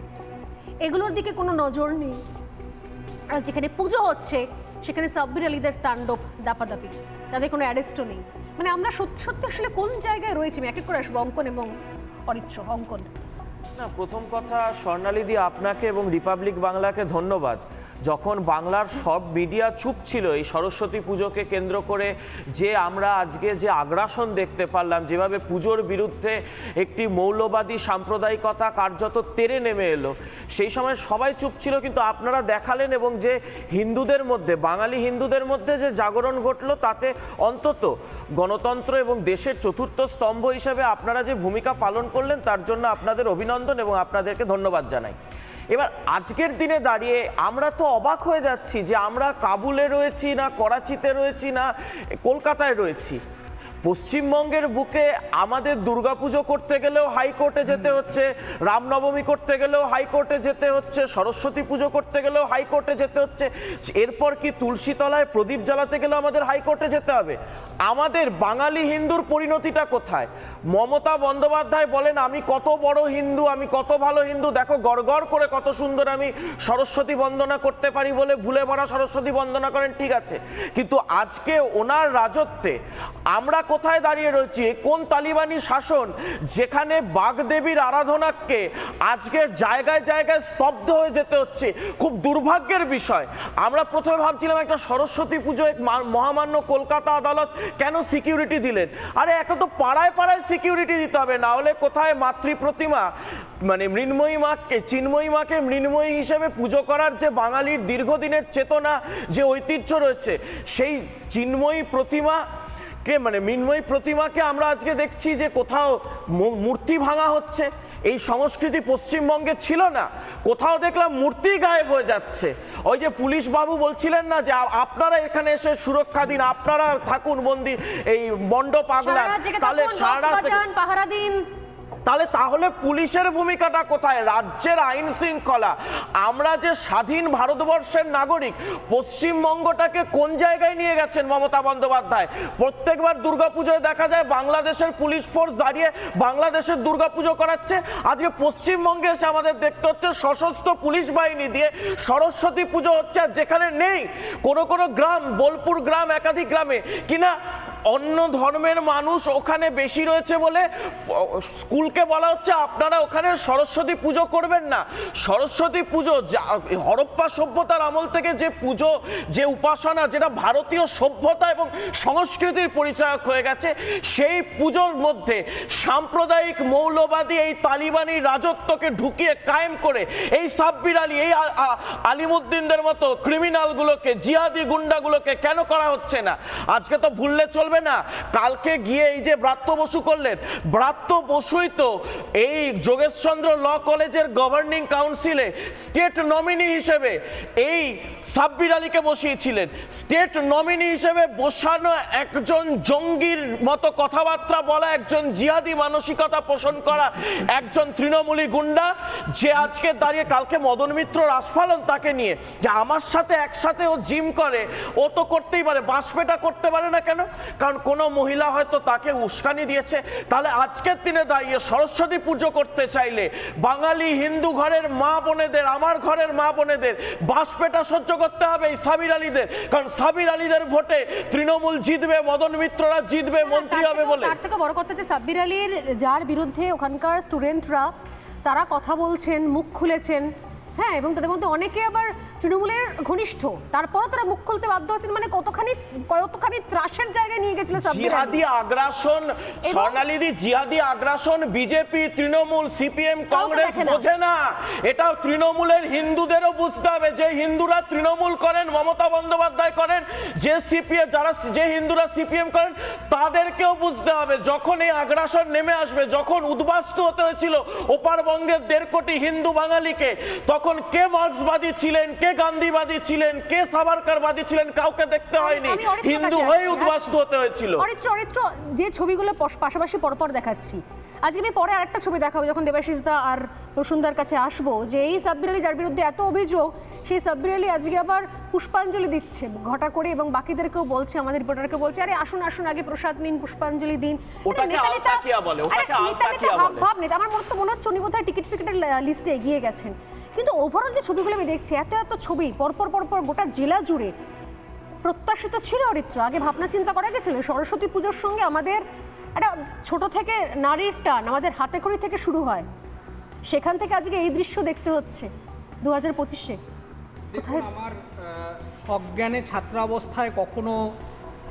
এগুলোর দিকে কোনো নজর নেই। আর যেখানে পুজো হচ্ছে সেখানে সাব্বির আলীদের তাণ্ডব, দাপাদাপি, তাদের কোনো অ্যারেস্টও নেই। মানে আমরা সত্যি সত্যি আসলে কোন জায়গায় রয়েছি? আমি এক এক করে আসবো, অঙ্কন এবং অরিত্র। অঙ্কন, না, প্রথম কথা স্বর্ণালীদি, আপনাকে এবং রিপাবলিক বাংলাকে ধন্যবাদ। যখন বাংলার সব মিডিয়া চুপ ছিল এই সরস্বতী পুজোকে কেন্দ্র করে, যে আমরা আজকে যে আগ্রাসন দেখতে পারলাম, যেভাবে পুজোর বিরুদ্ধে একটি মৌলবাদী সাম্প্রদায়িকতা কার্যত তেড়ে নেমে এলো, সেই সময় সবাই চুপ ছিল, কিন্তু আপনারা দেখালেন এবং যে হিন্দুদের মধ্যে, বাঙালি হিন্দুদের মধ্যে যে জাগরণ ঘটলো, তাতে অন্তত গণতন্ত্র এবং দেশের চতুর্থ স্তম্ভ হিসেবে আপনারা যে ভূমিকা পালন করলেন, তার জন্য আপনাদের অভিনন্দন এবং আপনাদেরকে ধন্যবাদ জানাই। এবার আজকের দিনে দাঁড়িয়ে আমরা তো অবাক হয়ে যাচ্ছি যে আমরা কাবুলে রয়েছি না করাচিতে রয়েছি না কলকাতায় রয়েছি। পশ্চিমবঙ্গের বুকে আমাদের দুর্গাপুজো করতে গেলেও হাইকোর্টে যেতে হচ্ছে, রামনবমী করতে গেলেও হাইকোর্টে যেতে হচ্ছে, সরস্বতী পুজো করতে গেলেও হাইকোর্টে যেতে হচ্ছে, এরপর কি তুলসীতলায় প্রদীপ জ্বালাতে গেলেও আমাদের হাইকোর্টে যেতে হবে। আমাদের বাঙালি হিন্দুর পরিণতিটা কোথায়? মমতা বন্দ্যোপাধ্যায় বলেন আমি কত বড় হিন্দু, আমি কত ভালো হিন্দু, দেখো গড়গড় করে কত সুন্দর আমি সরস্বতী বন্দনা করতে পারি বলে ভুলে ভরা সরস্বতী বন্দনা করেন, ঠিক আছে, কিন্তু আজকে ওনার রাজত্বে আমরা কোথায় দাঁড়িয়ে রয়েছি? কোন তালিবানি শাসন যেখানে বাগদেবীর আরাধনাকে আজকে জায়গায় জায়গায় স্তব্ধ হয়ে যেতে হচ্ছে। খুব দুর্ভাগ্যের বিষয়। আমরা প্রথমে ভাবছিলাম একটা সরস্বতী পুজো, মহামান্য কলকাতা আদালত কেন সিকিউরিটি দিলেন? আরে এখন তো পাড়ায় পাড়ায় সিকিউরিটি দিতে হবে, না হলে কোথায় মাতৃ প্রতিমা, মানে মৃন্ময়ী মাকে, চিন্ময়ী মাকে মৃন্ময়ী হিসেবে পুজো করার যে বাঙালির দীর্ঘদিনের চেতনা, যে ঐতিহ্য রয়েছে, সেই চিন্ময়ী প্রতিমা মানে মৃন্ময়ী প্রতিমাকে আমরা আজকে দেখছি যে কোথাও মূর্তি ভাঙা হচ্ছে। এই সংস্কৃতি পশ্চিমবঙ্গে ছিল না, কোথাও দেখলাম মূর্তি গায়েব হয়ে যাচ্ছে। ওই যে পুলিশ বাবু বলছিলেন না যে আপনারা এখানে এসে সুরক্ষা দিন, আপনারা থাকুন বন্দি এই মণ্ডপ আগলান, তাহলে সারা পাহারা দিন, তাহলে পুলিশের ভূমিকাটা কোথায়? রাজ্যের আইন শৃঙ্খলা। আমরা যে স্বাধীন ভারতবর্ষের নাগরিক, পশ্চিমবঙ্গটাকে কোন জায়গায় নিয়ে গেছেন মমতা বন্দ্যোপাধ্যায়? প্রত্যেকবার দুর্গাপুজোয় দেখা যায় বাংলাদেশের পুলিশ ফোর্স দাঁড়িয়ে বাংলাদেশের দুর্গাপুজো করাচ্ছে, আজকে পশ্চিমবঙ্গে এসে আমাদের দেখতে হচ্ছে সশস্ত্র পুলিশ বাহিনী দিয়ে সরস্বতী পুজো হচ্ছে। আর যেখানে নেই, কোনো কোনো গ্রাম, বোলপুর গ্রাম, একাধিক গ্রামে কিনা অন্য ধর্মের মানুষ ওখানে বেশি রয়েছে বলে স্কুলকে বলা হচ্ছে আপনারা ওখানে সরস্বতী পুজো করবেন না। সরস্বতী পুজো হরপ্পা সভ্যতার আমল থেকে যে পুজো, যে উপাসনা, যেটা ভারতীয় সভ্যতা এবং সংস্কৃতির পরিচায়ক হয়ে গেছে, সেই পুজোর মধ্যে সাম্প্রদায়িক মৌলবাদী এই তালিবানি রাজত্বকে ঢুকিয়ে কায়েম করে এই সাব্বির আলী, এই আলিমুদ্দিনদের মতো ক্রিমিনালগুলোকে, জিহাদি গুন্ডাগুলোকে কেন করা হচ্ছে না? আজকে তো ভুললে চলবে না। কালকে গিয়ে এই যে ব্রাত্য বসু করলেন, ব্রাত্য বসুই তো এই যোগেশচন্দ্র ল কলেজের গভর্নিং কাউন্সিলে স্টেট নমিনি হিসেবে এই সাব্বির আলীকে বসিয়েছিলেন। স্টেট নমিনি হিসেবে বসানো একজন জঙ্গির মতো কথাবার্তা বলা, একজন জিহাদি মানসিকতা পোষণ করা একজন তৃণমূলী গুন্ডা, যে আজকে দাঁড়িয়ে কালকে মদন মিত্র রাসফালন তাকে নিয়ে যে আমার সাথে একসাথে ও জিম করে, ও তো করতেই পারে, বাঁশপেটা করতে পারে না কেন? কারণ কোনো মহিলা হয়তো তাকে উস্কানি দিয়েছে। তাহলে আজকের দিনে দাঁড়িয়ে সরস্বতী পুজো করতে চাইলে বাঙালি হিন্দু ঘরের মা বোনেদের, আমার ঘরের মা বোনেদের বাঁশপেটা সহ্য করতে হবে এই সাবির আলীদের, কারণ সাবির আলীদের ভোটে তৃণমূল জিতবে, মদন মিত্ররা জিতবে, মন্ত্রী হবে বলে। তার থেকে বড় কথা যে সাব্বির আলীর, যার বিরুদ্ধে ওখানকার স্টুডেন্টরা তারা কথা বলছেন, মুখ খুলেছেন, হ্যাঁ, এবং তাদের মধ্যে অনেকে আবার তৃণমূলের ঘনিষ্ঠ, তারপরও তারা মুখ খুলতে বাধ্য হচ্ছেন, মানে কতখানি ত্রাসের জায়গায় নিয়ে গেছিল জিহাদি আগ্রাসন। স্বর্ণালীদি, জিহাদি আগ্রাসন বিজেপি, তৃণমূল, সিপিএম, কংগ্রেস বোঝে না। এটা তৃণমূলের হিন্দুদেরও বুঝতে হবে, যে হিন্দুরা তৃণমূল করেন, মমতা বন্দ্যোপাধ্যায় করেন, যে হিন্দুরা সিপিএম করেন, তাদেরকেও বুঝতে হবে যখন এই আগ্রাসন নেমে আসবে, যখন উদ্বাস্তু হতে হয়েছিল ওপার বঙ্গের 1.5 কোটি হিন্দু বাঙালিকে, তখন কে মার্ক্সবাদী ছিলেন, কে গান্ধীবাদী ছিলেন, কে সাভারকারবাদী ছিলেন, কাউকে দেখতে হয়নি, হিন্দু হয়ে উদ্বাস্তু হতে হয়েছিল। অরিত্র, যে ছবিগুলো পাশাপাশি পরপর দেখাচ্ছি, আজকে আমি পরে আরেকটা ছবি দেখাবো যখন দেবাশিস দা আর প্রসূনদার কাছে আসবো, যে এই সাব্বির আলী যার বিরুদ্ধে এত অভিযোগ, সেই সাব্বির আলী আজকে আবার পুষ্পাঞ্জলি দিচ্ছে ঘটা করে, এবং বাকিদেরকেও বলছে, আমাদের রিপোর্টারকে বলছে, আরে আসুন আসুন আগে প্রসাদ নিন, পুষ্পাঞ্জলি দিন। আমার মনে হচ্ছে উনি বোধহয় টিকিট ফিকেটের লিস্টে এগিয়ে গেছেন। কিন্তু ওভারঅল যে ছবিগুলো আমি দেখছি, এত ছবি পরপর গোটা জেলা জুড়ে, প্রত্যাশিত ছিল অরিত্র? আগে ভাবনা চিন্তা করা গেছিল সরস্বতী পুজোর সঙ্গে আমাদের একটা ছোট থেকে নারীর টান আমাদের হাতে খড়ি থেকে শুরু হয়, সেখান থেকে আজকে এই দৃশ্য দেখতে হচ্ছে 2025-এ। কোথায় আমার সজ্ঞানে ছাত্রাবস্থায় কখনো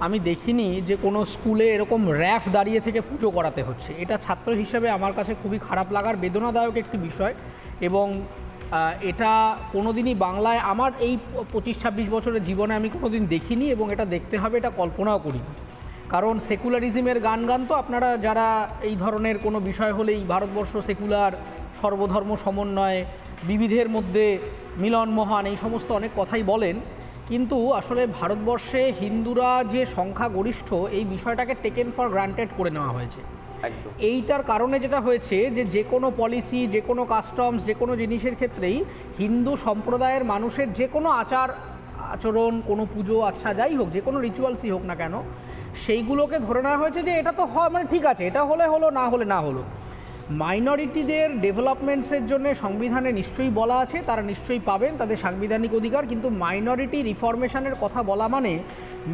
আমি দেখিনি যে কোনো স্কুলে এরকম র্যাফ দাঁড়িয়ে থেকে পুজো করাতে হচ্ছে। এটা ছাত্র হিসেবে আমার কাছে খুবই খারাপ লাগার, বেদনাদায়ক একটি বিষয়, এবং এটা কোনোদিনই বাংলায় আমার এই 25-26 বছরের জীবনে আমি কোনোদিন দেখিনি, এবং এটা দেখতে হবে, এটা কল্পনাও করিনি। কারণ সেকুলারিজমের গান তো আপনারা যারা এই ধরনের কোনো বিষয় হলেই ভারতবর্ষ সেকুলার, সর্বধর্ম সমন্বয়, বিবিধের মধ্যে মিলন মহান, এই সমস্ত অনেক কথাই বলেন, কিন্তু আসলে ভারতবর্ষে হিন্দুরা যে সংখ্যাগরিষ্ঠ এই বিষয়টাকে টেকেন ফর গ্রান্টেড করে নেওয়া হয়েছে। এইটার কারণে যেটা হয়েছে যে কোনো পলিসি, যে কোনো কাস্টমস, যে কোনো জিনিসের ক্ষেত্রেই হিন্দু সম্প্রদায়ের মানুষের যে কোনো আচরণ, কোনো পুজো, আচ্ছা যাই হোক, যে কোনো রিচুয়ালসই হোক না কেন, সেইগুলোকে ধরে নেওয়া হয়েছে যে এটা তো মানে ঠিক আছে, এটা হলে হলো, না হলে না হলো। মাইনরিটিদের ডেভেলপমেন্টসের জন্য সংবিধানে নিশ্চয়ই বলা আছে, তারা নিশ্চয়ই পাবেন তাদের সাংবিধানিক অধিকার, কিন্তু মাইনরিটি রিফরমেশনের কথা বলা মানে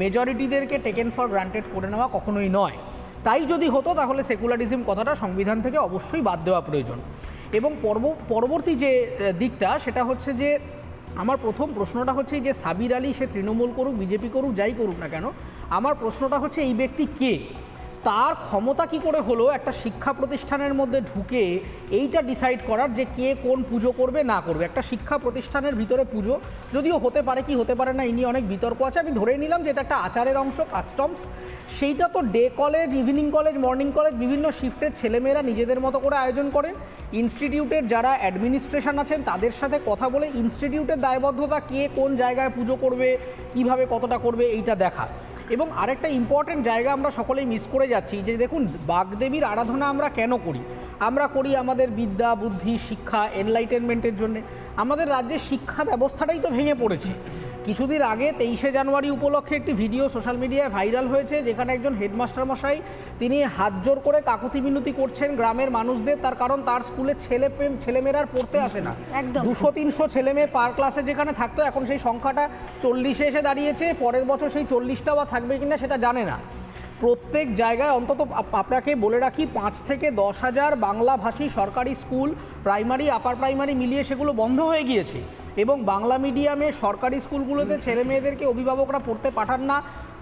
মেজরিটিদেরকে টেকেন ফর গ্রান্টেড করে নেওয়া কখনোই নয়। তাই যদি হতো তাহলে সেকুলারিজম কথাটা সংবিধান থেকে অবশ্যই বাদ দেওয়া প্রয়োজন। এবং পরবর্তী যে দিকটা সেটা হচ্ছে যে আমার প্রথম প্রশ্নটা হচ্ছে যে সাবির আলী, সে তৃণমূল করুক, বিজেপি করুক, যাই করুক না কেন, আমার প্রশ্নটা হচ্ছে এই ব্যক্তি কে, তার ক্ষমতা কি করে হলো একটা শিক্ষা প্রতিষ্ঠানের মধ্যে ঢুকে এইটা ডিসাইড করার যে কে কোন পুজো করবে না করবে। একটা শিক্ষা প্রতিষ্ঠানের ভিতরে পুজো যদিও হতে পারে কি হতে পারে না, এই নিয়ে অনেক বিতর্ক আছে, আমি ধরে নিলাম যে এটা একটা আচারের অংশ, কাস্টমস। সেইটা তো day college, evening college, morning college, বিভিন্ন শিফটের ছেলেমেয়েরা নিজেদের মতো করে আয়োজন করেন। ইনস্টিটিউটের যারা অ্যাডমিনিস্ট্রেশন আছেন তাদের সাথে কথা বলে ইনস্টিটিউটের দায়বদ্ধতা, কে কোন জায়গায় পুজো করবে, কিভাবে কতটা করবে, এইটা দেখা। এবং আরেকটা ইম্পর্টেন্ট জায়গা আমরা সকলেই মিস করে যাচ্ছি, যে দেখুন বাগদেবীর আরাধনা আমরা কেন করি? আমরা করি আমাদের বিদ্যা, বুদ্ধি, শিক্ষা, এনলাইটেনমেন্টের জন্যে। আমাদের রাজ্যের শিক্ষা ব্যবস্থাটাই তো ভেঙে পড়েছে। কিছুদিন আগে 23শে জানুয়ারি উপলক্ষে একটি ভিডিও সোশ্যাল মিডিয়ায় ভাইরাল হয়েছে, যেখানে একজন হেডমাস্টার মশাই তিনি হাত জোর করে কাকুতি মিনতি করছেন গ্রামের মানুষদের, তার কারণ তার স্কুলে ছেলেমেয়েরা পড়তে আসে না। 200-300 ছেলেমেয়ে পার ক্লাসে যেখানে থাকতো, এখন সেই সংখ্যাটা 40-এ এসে দাঁড়িয়েছে। পরের বছর সেই 40টা বা থাকবে কিনা সেটা জানে না। প্রত্যেক জায়গায় অন্তত আপনাকে বলে রাখি 5 থেকে 10 হাজার বাংলাভাষী সরকারি স্কুল, প্রাইমারি, আপার প্রাইমারি মিলিয়ে সেগুলো বন্ধ হয়ে গিয়েছে। এবং বাংলা মিডিয়ামে সরকারি স্কুলগুলোতে ছেলে মেয়েদেরকে অভিভাবকরা পড়তে পাঠান না।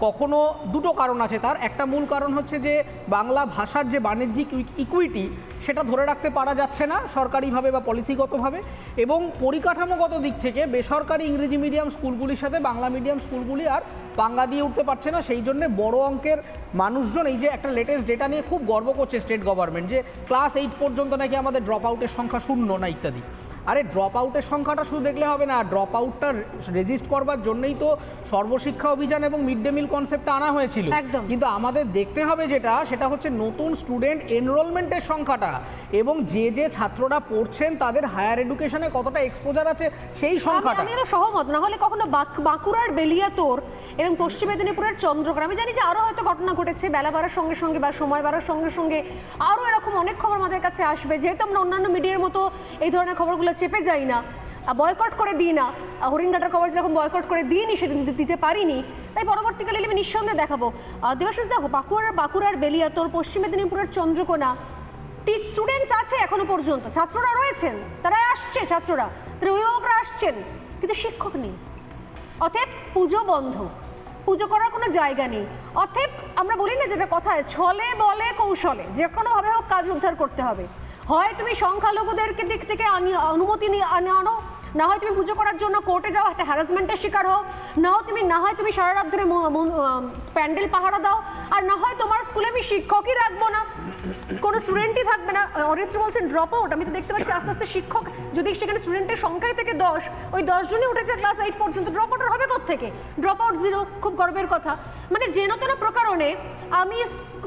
কখনো দুটো কারণ আছে তার। একটা মূল কারণ হচ্ছে যে বাংলা ভাষার যে বাণিজ্যিক ইকুইটি সেটা ধরে রাখতে পারা যাচ্ছে না সরকারিভাবে বা পলিসিগতভাবে, এবং পরিকাঠামোগত দিক থেকে বেসরকারি ইংরেজি মিডিয়াম স্কুলগুলির সাথে বাংলা মিডিয়াম স্কুলগুলি আর পাঙ্গা দিয়ে উঠতে পারছে না। সেই জন্য বড় অঙ্কের মানুষজন, এই যে একটা লেটেস্ট ডেটা নিয়ে খুব গর্ব করছে স্টেট গভর্নমেন্ট, যে ক্লাস 8 পর্যন্ত নাকি আমাদের ড্রপ আউটের সংখ্যা 0 না ইত্যাদি। আরে ড্রপ আউটের সংখ্যাটা শুধু দেখলে হবে না, ড্রপ আউটটা রেজিস্ট করবার জন্যই তো সর্বশিক্ষা অভিযান এবং মিড ডে মিল কনসেপ্টটা আনা হয়েছিল। কিন্তু আমাদের দেখতে হবে সেটা হচ্ছে নতুন স্টুডেন্ট এনরোলমেন্টের সংখ্যাটা, এবং যে ছাত্ররা পড়ছেন তাদের হায়ার এডুকেশনে কতটা এক্সপোজার আছে সেই সংখ্যাটা। আমি তো সহমত, না হলে কখনো বাঁকুড়ার বেলিয়াতোর এবং পশ্চিম মেদিনীপুরের চন্দ্রকোনা, আমি জানি যে আরও হয়তো ঘটনা ঘটেছে, বেলা বাড়ার সঙ্গে সঙ্গে বা সময় বাড়ার সঙ্গে সঙ্গে আরও এরকম অনেক খবর আমাদের কাছে আসবে। যেহেতু আমরা অন্যান্য মিডিয়ার মতো এই ধরনের খবরগুলো চেপে যাই না, বয়কট করে দিই না, হরিণঘাটার খবর যেরকম বয়কট করে দিইনি, সেটা দিতে পারিনি, তাই পরবর্তীকালে আমি নিঃসন্দেহে দেখাবো। দেবাশিস দেখো, বাঁকুড়ার বেলিয়াতোর, পশ্চিম মেদিনীপুরের চন্দ্রকোনা স্টুডেন্টস আছে এখনো পর্যন্ত, ছাত্ররা রয়েছেন, তারা আসছে, ছাত্ররা, তারা অভিভাবকরা আসছেন, কিন্তু শিক্ষক নেই, অতএব পুজো বন্ধ, পুজো করার কোনো জায়গা নেই। অতএব আমরা বলি না যেটা কথায়, ছলে বলে কৌশলে যে কোনোভাবে হোক কাজ উদ্ধার করতে হবে। হয় তুমি সংখ্যালঘুদেরকে দিক থেকে অনুমতি নিয়ে আনো, না হয় তুমি পুজো করার জন্য কোর্টে যাও, একটা হ্যারাসমেন্টের শিকার হও, না হয় তুমি সারা রাত ধরে প্যান্ডেল পাহারা দাও, আর না হয় তোমার স্কুলে আমি শিক্ষকই রাখবো না, কোনো স্টুডেন্টই থাকবে না। অরিত্র বলছেন ড্রপ আউট, আমি তো দেখতে পাচ্ছি আস্তে আস্তে শিক্ষক, যদি সেখানে স্টুডেন্টের সংখ্যায় থেকে 10, ওই 10 জনই উঠেছে ক্লাস 8 পর্যন্ত, ড্রপ আউট হবে কোত্থেকে? ড্রপ আউট 0, খুব গর্বের কথা। মানে যেন তেন প্রকারণে আমি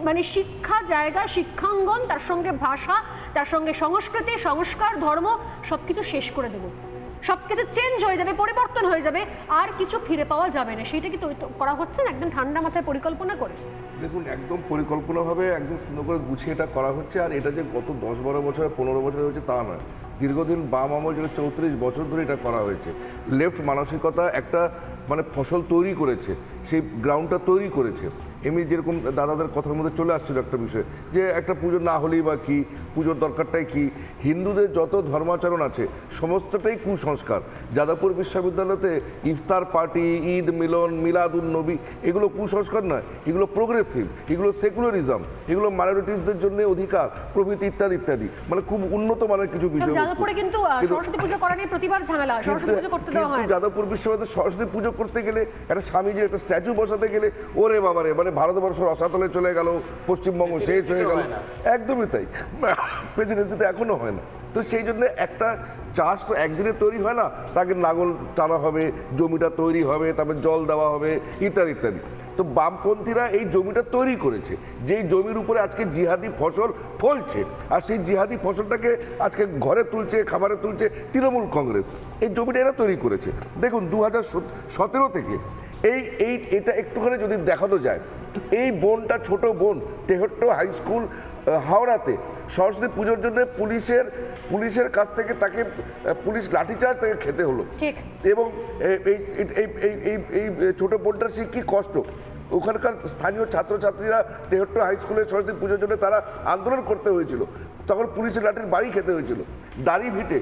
মানে শিক্ষা জায়গা, শিক্ষাঙ্গন, তার সঙ্গে ভাষা, তার সঙ্গে সংস্কৃতি, সংস্কার, ধর্ম সবকিছু শেষ করে দেবো, সবকিছু চেঞ্জ হয়ে যাবে, পরিবর্তন হয়ে যাবে, আর কিছু ফিরে পাওয়া যাবে না। সেইটা কি করা হচ্ছে না একদম ঠান্ডা মাথায় পরিকল্পনা করে? দেখুন, একদম পরিকল্পনাভাবে একদম সুন্দর করে গুছিয়ে এটা করা হচ্ছে। আর এটা যে গত 10-12 বছর 15 বছর হয়েছে তা নয়, দীর্ঘদিন বাম আমল যেটা 34 বছর ধরে এটা করা হয়েছে। লেফট মানসিকতা একটা মানে ফসল তৈরি করেছে, সেই গ্রাউন্ডটা তৈরি করেছে। এমনি যেরকম দাদাদের কথার মধ্যে চলে আসছিল একটা বিষয়, যে একটা পুজো না হলেই বা কী, পুজোর দরকারটাই কী। হিন্দুদের যত ধর্মাচরণ আছে সমস্তটাই কুসংস্কার। যাদবপুর বিশ্ববিদ্যালয়তে ইফতার পার্টি, ঈদ মিলন, মিলাদুন নবী, এগুলো কুসংস্কার নয়, এগুলো প্রোগ্রেসিভ, এগুলো সেকুলারিজম, এগুলো মাইনরিটিসদের জন্য অধিকার প্রভৃতি ইত্যাদি ইত্যাদি, মানে খুব উন্নত মানের কিছু বিষয়। যাদবপুরে কিন্তু সরস্বতী পুজো করা নিয়ে প্রতিবার ঝামেলা, সরস্বতী পুজো করতে দেওয়া হয়। যাদবপুর বিশ্ববিদ্যালয়ে সরস্বতী পুজো করতে গেলে, একটা স্বামীজির একটা স্ট্যাচু বসাতে গেলে, ওরে বাবারে, মানে ভারতবর্ষ রসাতলে চলে গেল, পশ্চিমবঙ্গ শেষ হয়ে গেল। একদমই তাই, প্রেসিডেন্সিতে এখনো হয় না। তো সেই জন্য একটা চাষ তো একদিনে তৈরি হয় না, তাকে লাঙল টানা হবে, জমিটা তৈরি হবে, তারপরে জল দেওয়া হবে, ইত্যাদি ইত্যাদি। তো বামপন্থীরা এই জমিটা তৈরি করেছে, যেই জমির উপরে আজকে জিহাদি ফসল ফলছে, আর সেই জিহাদি ফসলটাকে আজকে ঘরে তুলছে, খাবারে তুলছে তৃণমূল কংগ্রেস। এই জমিটা এরা তৈরি করেছে। দেখুন 2017 থেকে এটা একটুখানি যদি দেখানো যায়, এই বোনটা, ছোট বোন, তেহট্ট হাই স্কুল হাওড়াতে সরস্বতী পুজোর জন্য পুলিশের কাছ থেকে তাকে পুলিশ লাঠিচার্জ তাকে খেতে হলো। এবং এই ছোট বোনটার সে কী কষ্ট। ওখানকার স্থানীয় ছাত্রছাত্রীরা তেহট্ট হাই স্কুলের সরস্বতী পুজোর জন্য তারা আন্দোলন করতে হয়েছিল, তখন পুলিশের লাঠির বাড়ি খেতে হয়েছিল। দাড়ি ভিটে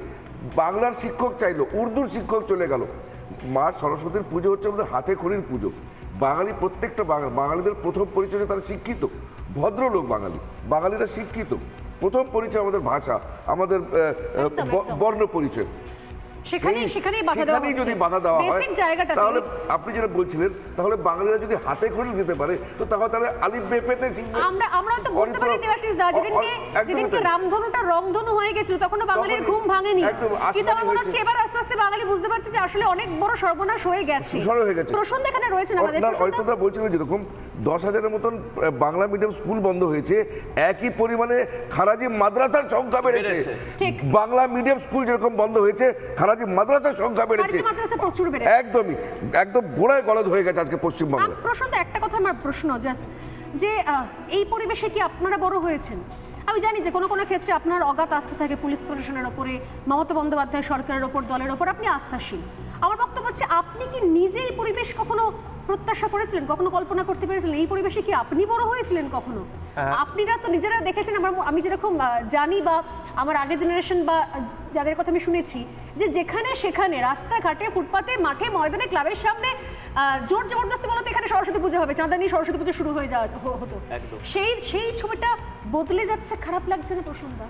বাংলার শিক্ষক চাইলো, উর্দুর শিক্ষক চলে গেল। মা সরস্বতীর পুজো হচ্ছে আমাদের হাতে খড়ির পুজো। বাঙালি, প্রত্যেকটা বাঙালিদের প্রথম পরিচয় তারা শিক্ষিত, ভদ্রলোক। বাঙালিরা শিক্ষিত। প্রথম পরিচয় আমাদের ভাষা, আমাদের বর্ণ পরিচয়। সেখানেই যদি বাধা দেওয়া হয়, তাহলে আপনি যেটা বলছিলেন, তাহলে বাঙালিরা যদি হাতে খড়ি দিতে পারে, তো তাহলে আলিফ বে পেতে শিখবে। আমরা তো বুঝতে পারি দেবাশিস দা, যেদিনকে রামধনুটা রংধনু হয়ে গেছিল তখনও বাঙালির ঘুম ভাঙেনি, কিন্তু আমার মনে হচ্ছে এবার আস্তে আস্তে বাঙালি বুঝতে পারছে যে আসলে অনেক বড় সর্বনাশ হয়ে গেছে। প্রশ্ন এখানে রয়েছে আমাদের, অর্পিতা বলছিলেন যেরকম 10,000-এর মতন বাংলা মিডিয়াম স্কুল বন্ধ হয়েছে, একই পরিমাণে খারাজি মাদ্রাসার সংখ্যা বেড়েছে। বাংলা মিডিয়াম স্কুল যেরকম বন্ধ হয়েছে, খারাজি মাদ্রাসার সংখ্যা বেড়েছে একদম গোড়ায় গলদ হয়ে গেছে আজকে পশ্চিমবঙ্গে। প্রশ্ন তো একটা কথা, আমার প্রশ্ন জাস্ট যে এই পরিবেশে কি আপনারা বড় হয়েছেন? আমি জানি যে কোনো কোনো ক্ষেত্রে আপনার অগাধ আস্থা থাকে পুলিশ প্রশাসনের ওপরে, মমতা বন্দ্যোপাধ্যায় সরকারের ওপর, দলের ওপর, আপনি আস্থাশীল। আমার বক্তব্য হচ্ছে, আপনি কি নিজে এই পরিবেশ কখনো প্রত্যাশা করেছিলেন, কখনো কল্পনা করতে পেরেছিলেন? এই পরিবেশে কি আপনি বড় হয়েছিলেন কখনো? আপনারা তো নিজেরা দেখেছেন, আমি যেরকম জানি বা আমার আগের জেনারেশন বা যাদের কথা আমি শুনেছি, যে যেখানে সেখানে রাস্তাঘাটে, ফুটপাতে, মাঠে, ময়দানে, ক্লাবের সামনে জোর জবরদস্তি বলতে এখানে সরস্বতী পুজো হবে, চাঁদা নিয়ে সরস্বতী পুজো শুরু হয়ে যাওয়া হতো। সেই ছবিটা বদলে যাচ্ছে, খারাপ লাগছে না প্রসঙ্গটা?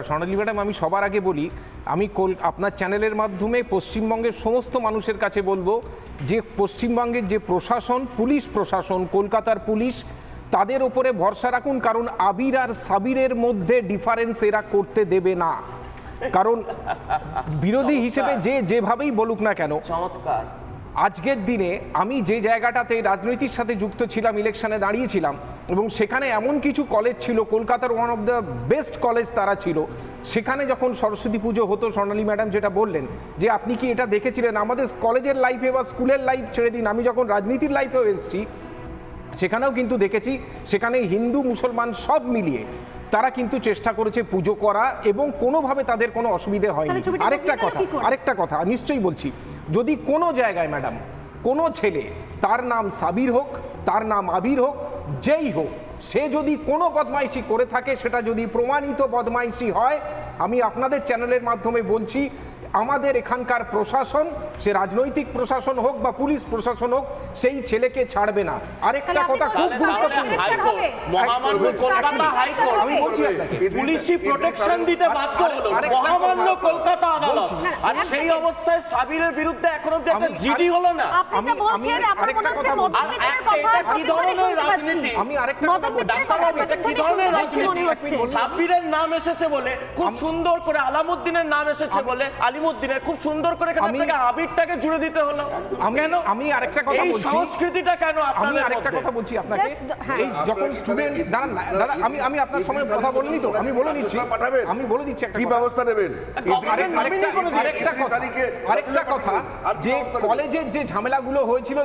স্বর্ণালী ম্যাডাম, আমি সবার আগে বলি, আমি আপনার চ্যানেলের মাধ্যমে পশ্চিমবঙ্গের সমস্ত মানুষের কাছে বলবো যে পশ্চিমবঙ্গের যে প্রশাসন, পুলিশ প্রশাসন, কলকাতার পুলিশ, তাদের ওপরে ভরসা রাখুন। কারণ আবির আর সাবিরের মধ্যে ডিফারেন্স এরা করতে দেবে না। কারণ বিরোধী হিসেবে যেভাবেই বলুক না কেন, চমৎকার, আজকের দিনে আমি যে জায়গাটাতে রাজনীতির সাথে যুক্ত ছিলাম, ইলেকশনে দাঁড়িয়েছিলাম, এবং সেখানে এমন কিছু কলেজ ছিল, কলকাতার one of the best college তারা ছিল, সেখানে যখন সরস্বতী পুজো হতো, স্বর্ণালী ম্যাডাম যেটা বললেন যে আপনি কি এটা দেখেছিলেন, আমাদের কলেজের লাইফে বা স্কুলের লাইফ ছেড়ে দিন, আমি যখন রাজনীতির লাইফেও এসেছি সেখানেও কিন্তু দেখেছি, সেখানে হিন্দু মুসলমান সব মিলিয়ে তারা কিন্তু চেষ্টা করেছে পুজো করা, এবং কোনোভাবে তাদের কোনো অসুবিধে হয়নি। আরেকটা কথা নিশ্চয়ই বলছি, যদি কোনো জায়গায় ম্যাডাম কোনো ছেলে, তার নাম সাবির হোক, তার নাম আবির হোক, যেই হোক, সে যদি কোনো বদমাইশি করে থাকে, সেটা যদি প্রমাণিত বদমাইশি হয়, আমি আপনাদের চ্যানেলের মাধ্যমে বলছি, আমাদের এখানকার প্রশাসন, সে রাজনৈতিক প্রশাসন হোক বা পুলিশ প্রশাসন হোক, সেই ছেলেকে ছাড়বে না। আরেকটা কথা খুব গুরুত্বপূর্ণ, আমি বলছি আপনাকে, পুলিশি প্রোটেকশন দিতে বাধ্য হলো মহামান্য কলকাতা আদালত, আর সেই অবস্থায় সাবিরের বিরুদ্ধে এখন অবধি একটা জিডি হলো না। আমি আরেকটা কথা সাব্বিরের নাম এসেছে বলে খুব সুন্দর করে, আলামুদ্দিনের নাম এসেছে বলে আলিমুদ্দিনের খুব সুন্দর করে আবিরটাকে জুড়ে দিতে হলো। আমি আরেকটা কথা বলছি, সংস্কৃতিটা কেন? আমি আরেকটা কথা বলছি আপনাকে, এই যখন স্টুডেন্ট, দাঁড়ান দাদা, আমি আপনার সময় কথা বলিনি তো, আমি বলে দিচ্ছি, আমি বলে দিচ্ছি কি ব্যবস্থা নেবেন। আরেকটা কথা, যে কলেজের যে ঝামেলাগুলো হয়েছিল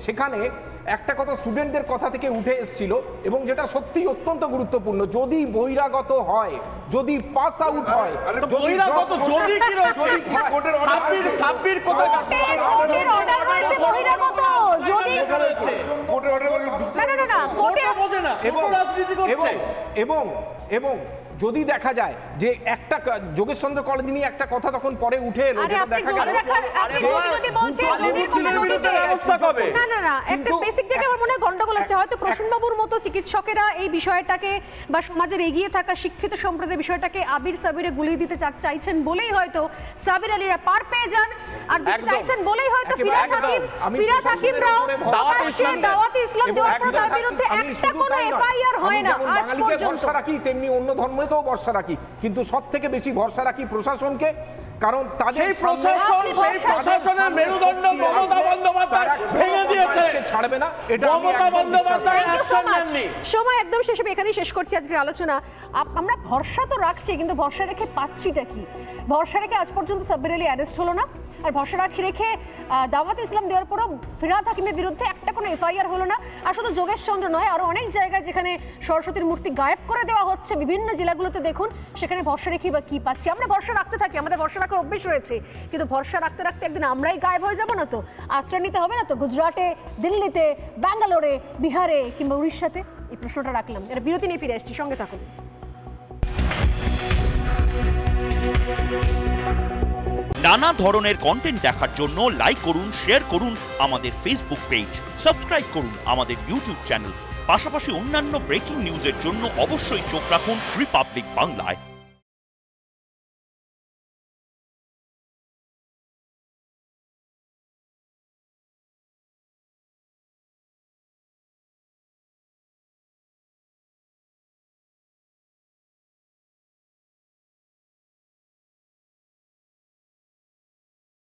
সেখানে একটা কথা স্টুডেন্টদের কথা থেকে উঠে এসেছিল, এবং যেটা সত্যি অত্যন্ত গুরুত্বপূর্ণ, যদি বহিরাগত হয়, যদি পাস আউট হয়, বহিরাগত যদি কি রয়েছে কোর্টের অর্ডার, সাব্বির কোথায় কোর্টের অর্ডার রয়েছে বহিরাগত যদি রয়েছে কোর্টের অর্ডার, না কোর্টে বোঝে না, কোর্ট রাজনীতি করছে। এবং যদি দেখা যায় যে একটা যোগেশচন্দ্র কলেজ নিয়ে একটা কথা তখন পরে উঠে এলো, যেটা দেখা গেল একটা বেসিক জায়গা আমার মনে হয় গন্ডগোল আছে। হয়তো প্রসূনবাবুর মতো চিকিৎসকেরা এই বিষয়টাকে বা সমাজের এগিয়ে থাকা শিক্ষিত সম্প্রদায়ের বিষয়টাকে আবির সাবিরে গুলিয়ে দিতে চাইছেন বলেই হয়তো সাবির আলীরা পার পেয়ে যান, আর দিতে চাইছেন বলেই হয়তো ফিরাদ হাকিমরাও প্রকাশ্যে দাওয়াতে ইসলাম দেওয়ার পর তার বিরুদ্ধে একটা কোনো এফআইআর হয় না আজ পর্যন্ত। ভরসা রাখি তেমনি অন্য ধর্মকেও ভরসা রাখি, কিন্তু সব থেকে বেশি ভরসা রাখি প্রশাসনকে, কারণ তাদের প্রশাসনের মেরুদণ্ড মমতা বন্দ্যোপাধ্যায় ভেঙে দিয়েছে, ছাড়বে না এটা মমতা বন্দ্যোপাধ্যায় অ্যাকশন নেননি। সময় একদম শেষ হবে, এখানেই শেষ করছি আজকের আলোচনা। আমরা ভরসা তো রাখছি, কিন্তু ভরসা রেখে পাচ্ছিটা কি? ভরসা রেখে আজ পর্যন্ত সাব্বির আলী অ্যারেস্ট হলো না, আর ভরসা রেখে দাওয়াত ইসলাম দেওয়ার পরও ফিরহাদ হাকিমের বিরুদ্ধে একটা কোনো এফআইআর হলো না। আর শুধু যোগেশচন্দ্র নয়, আরও অনেক জায়গায় যেখানে সরস্বতীর মূর্তি গায়েব করে দেওয়া হচ্ছে বিভিন্ন জেলাগুলোতে, দেখুন সেখানে ভরসা রেখে বা কী পাচ্ছি। আমরা ভরসা রাখতে থাকি, আমাদের ভরসা রাখার অভ্যেস রয়েছে, কিন্তু ভরসা রাখতে রাখতে একদিন আমরাই গায়েব হয়ে যাব না তো? আশ্রয় নিতে হবে না তো গুজরাটে, দিল্লিতে, ব্যাঙ্গালোরে, বিহারে কিংবা উড়িষ্যাতে? এই প্রশ্নটা রাখলাম। এটা বিরতি নিয়ে ফিরে আসছি, সঙ্গে থাকুন। নানা ধরনের কন্টেন্ট দেখার জন্য লাইক করুন, শেয়ার করুন আমাদের ফেসবুক পেজ, সাবস্ক্রাইব করুন আমাদের ইউটিউব চ্যানেল। পাশাপাশি অন্যান্য ব্রেকিং নিউজের জন্য অবশ্যই চোখ রাখুন রিপাবলিক বাংলায়।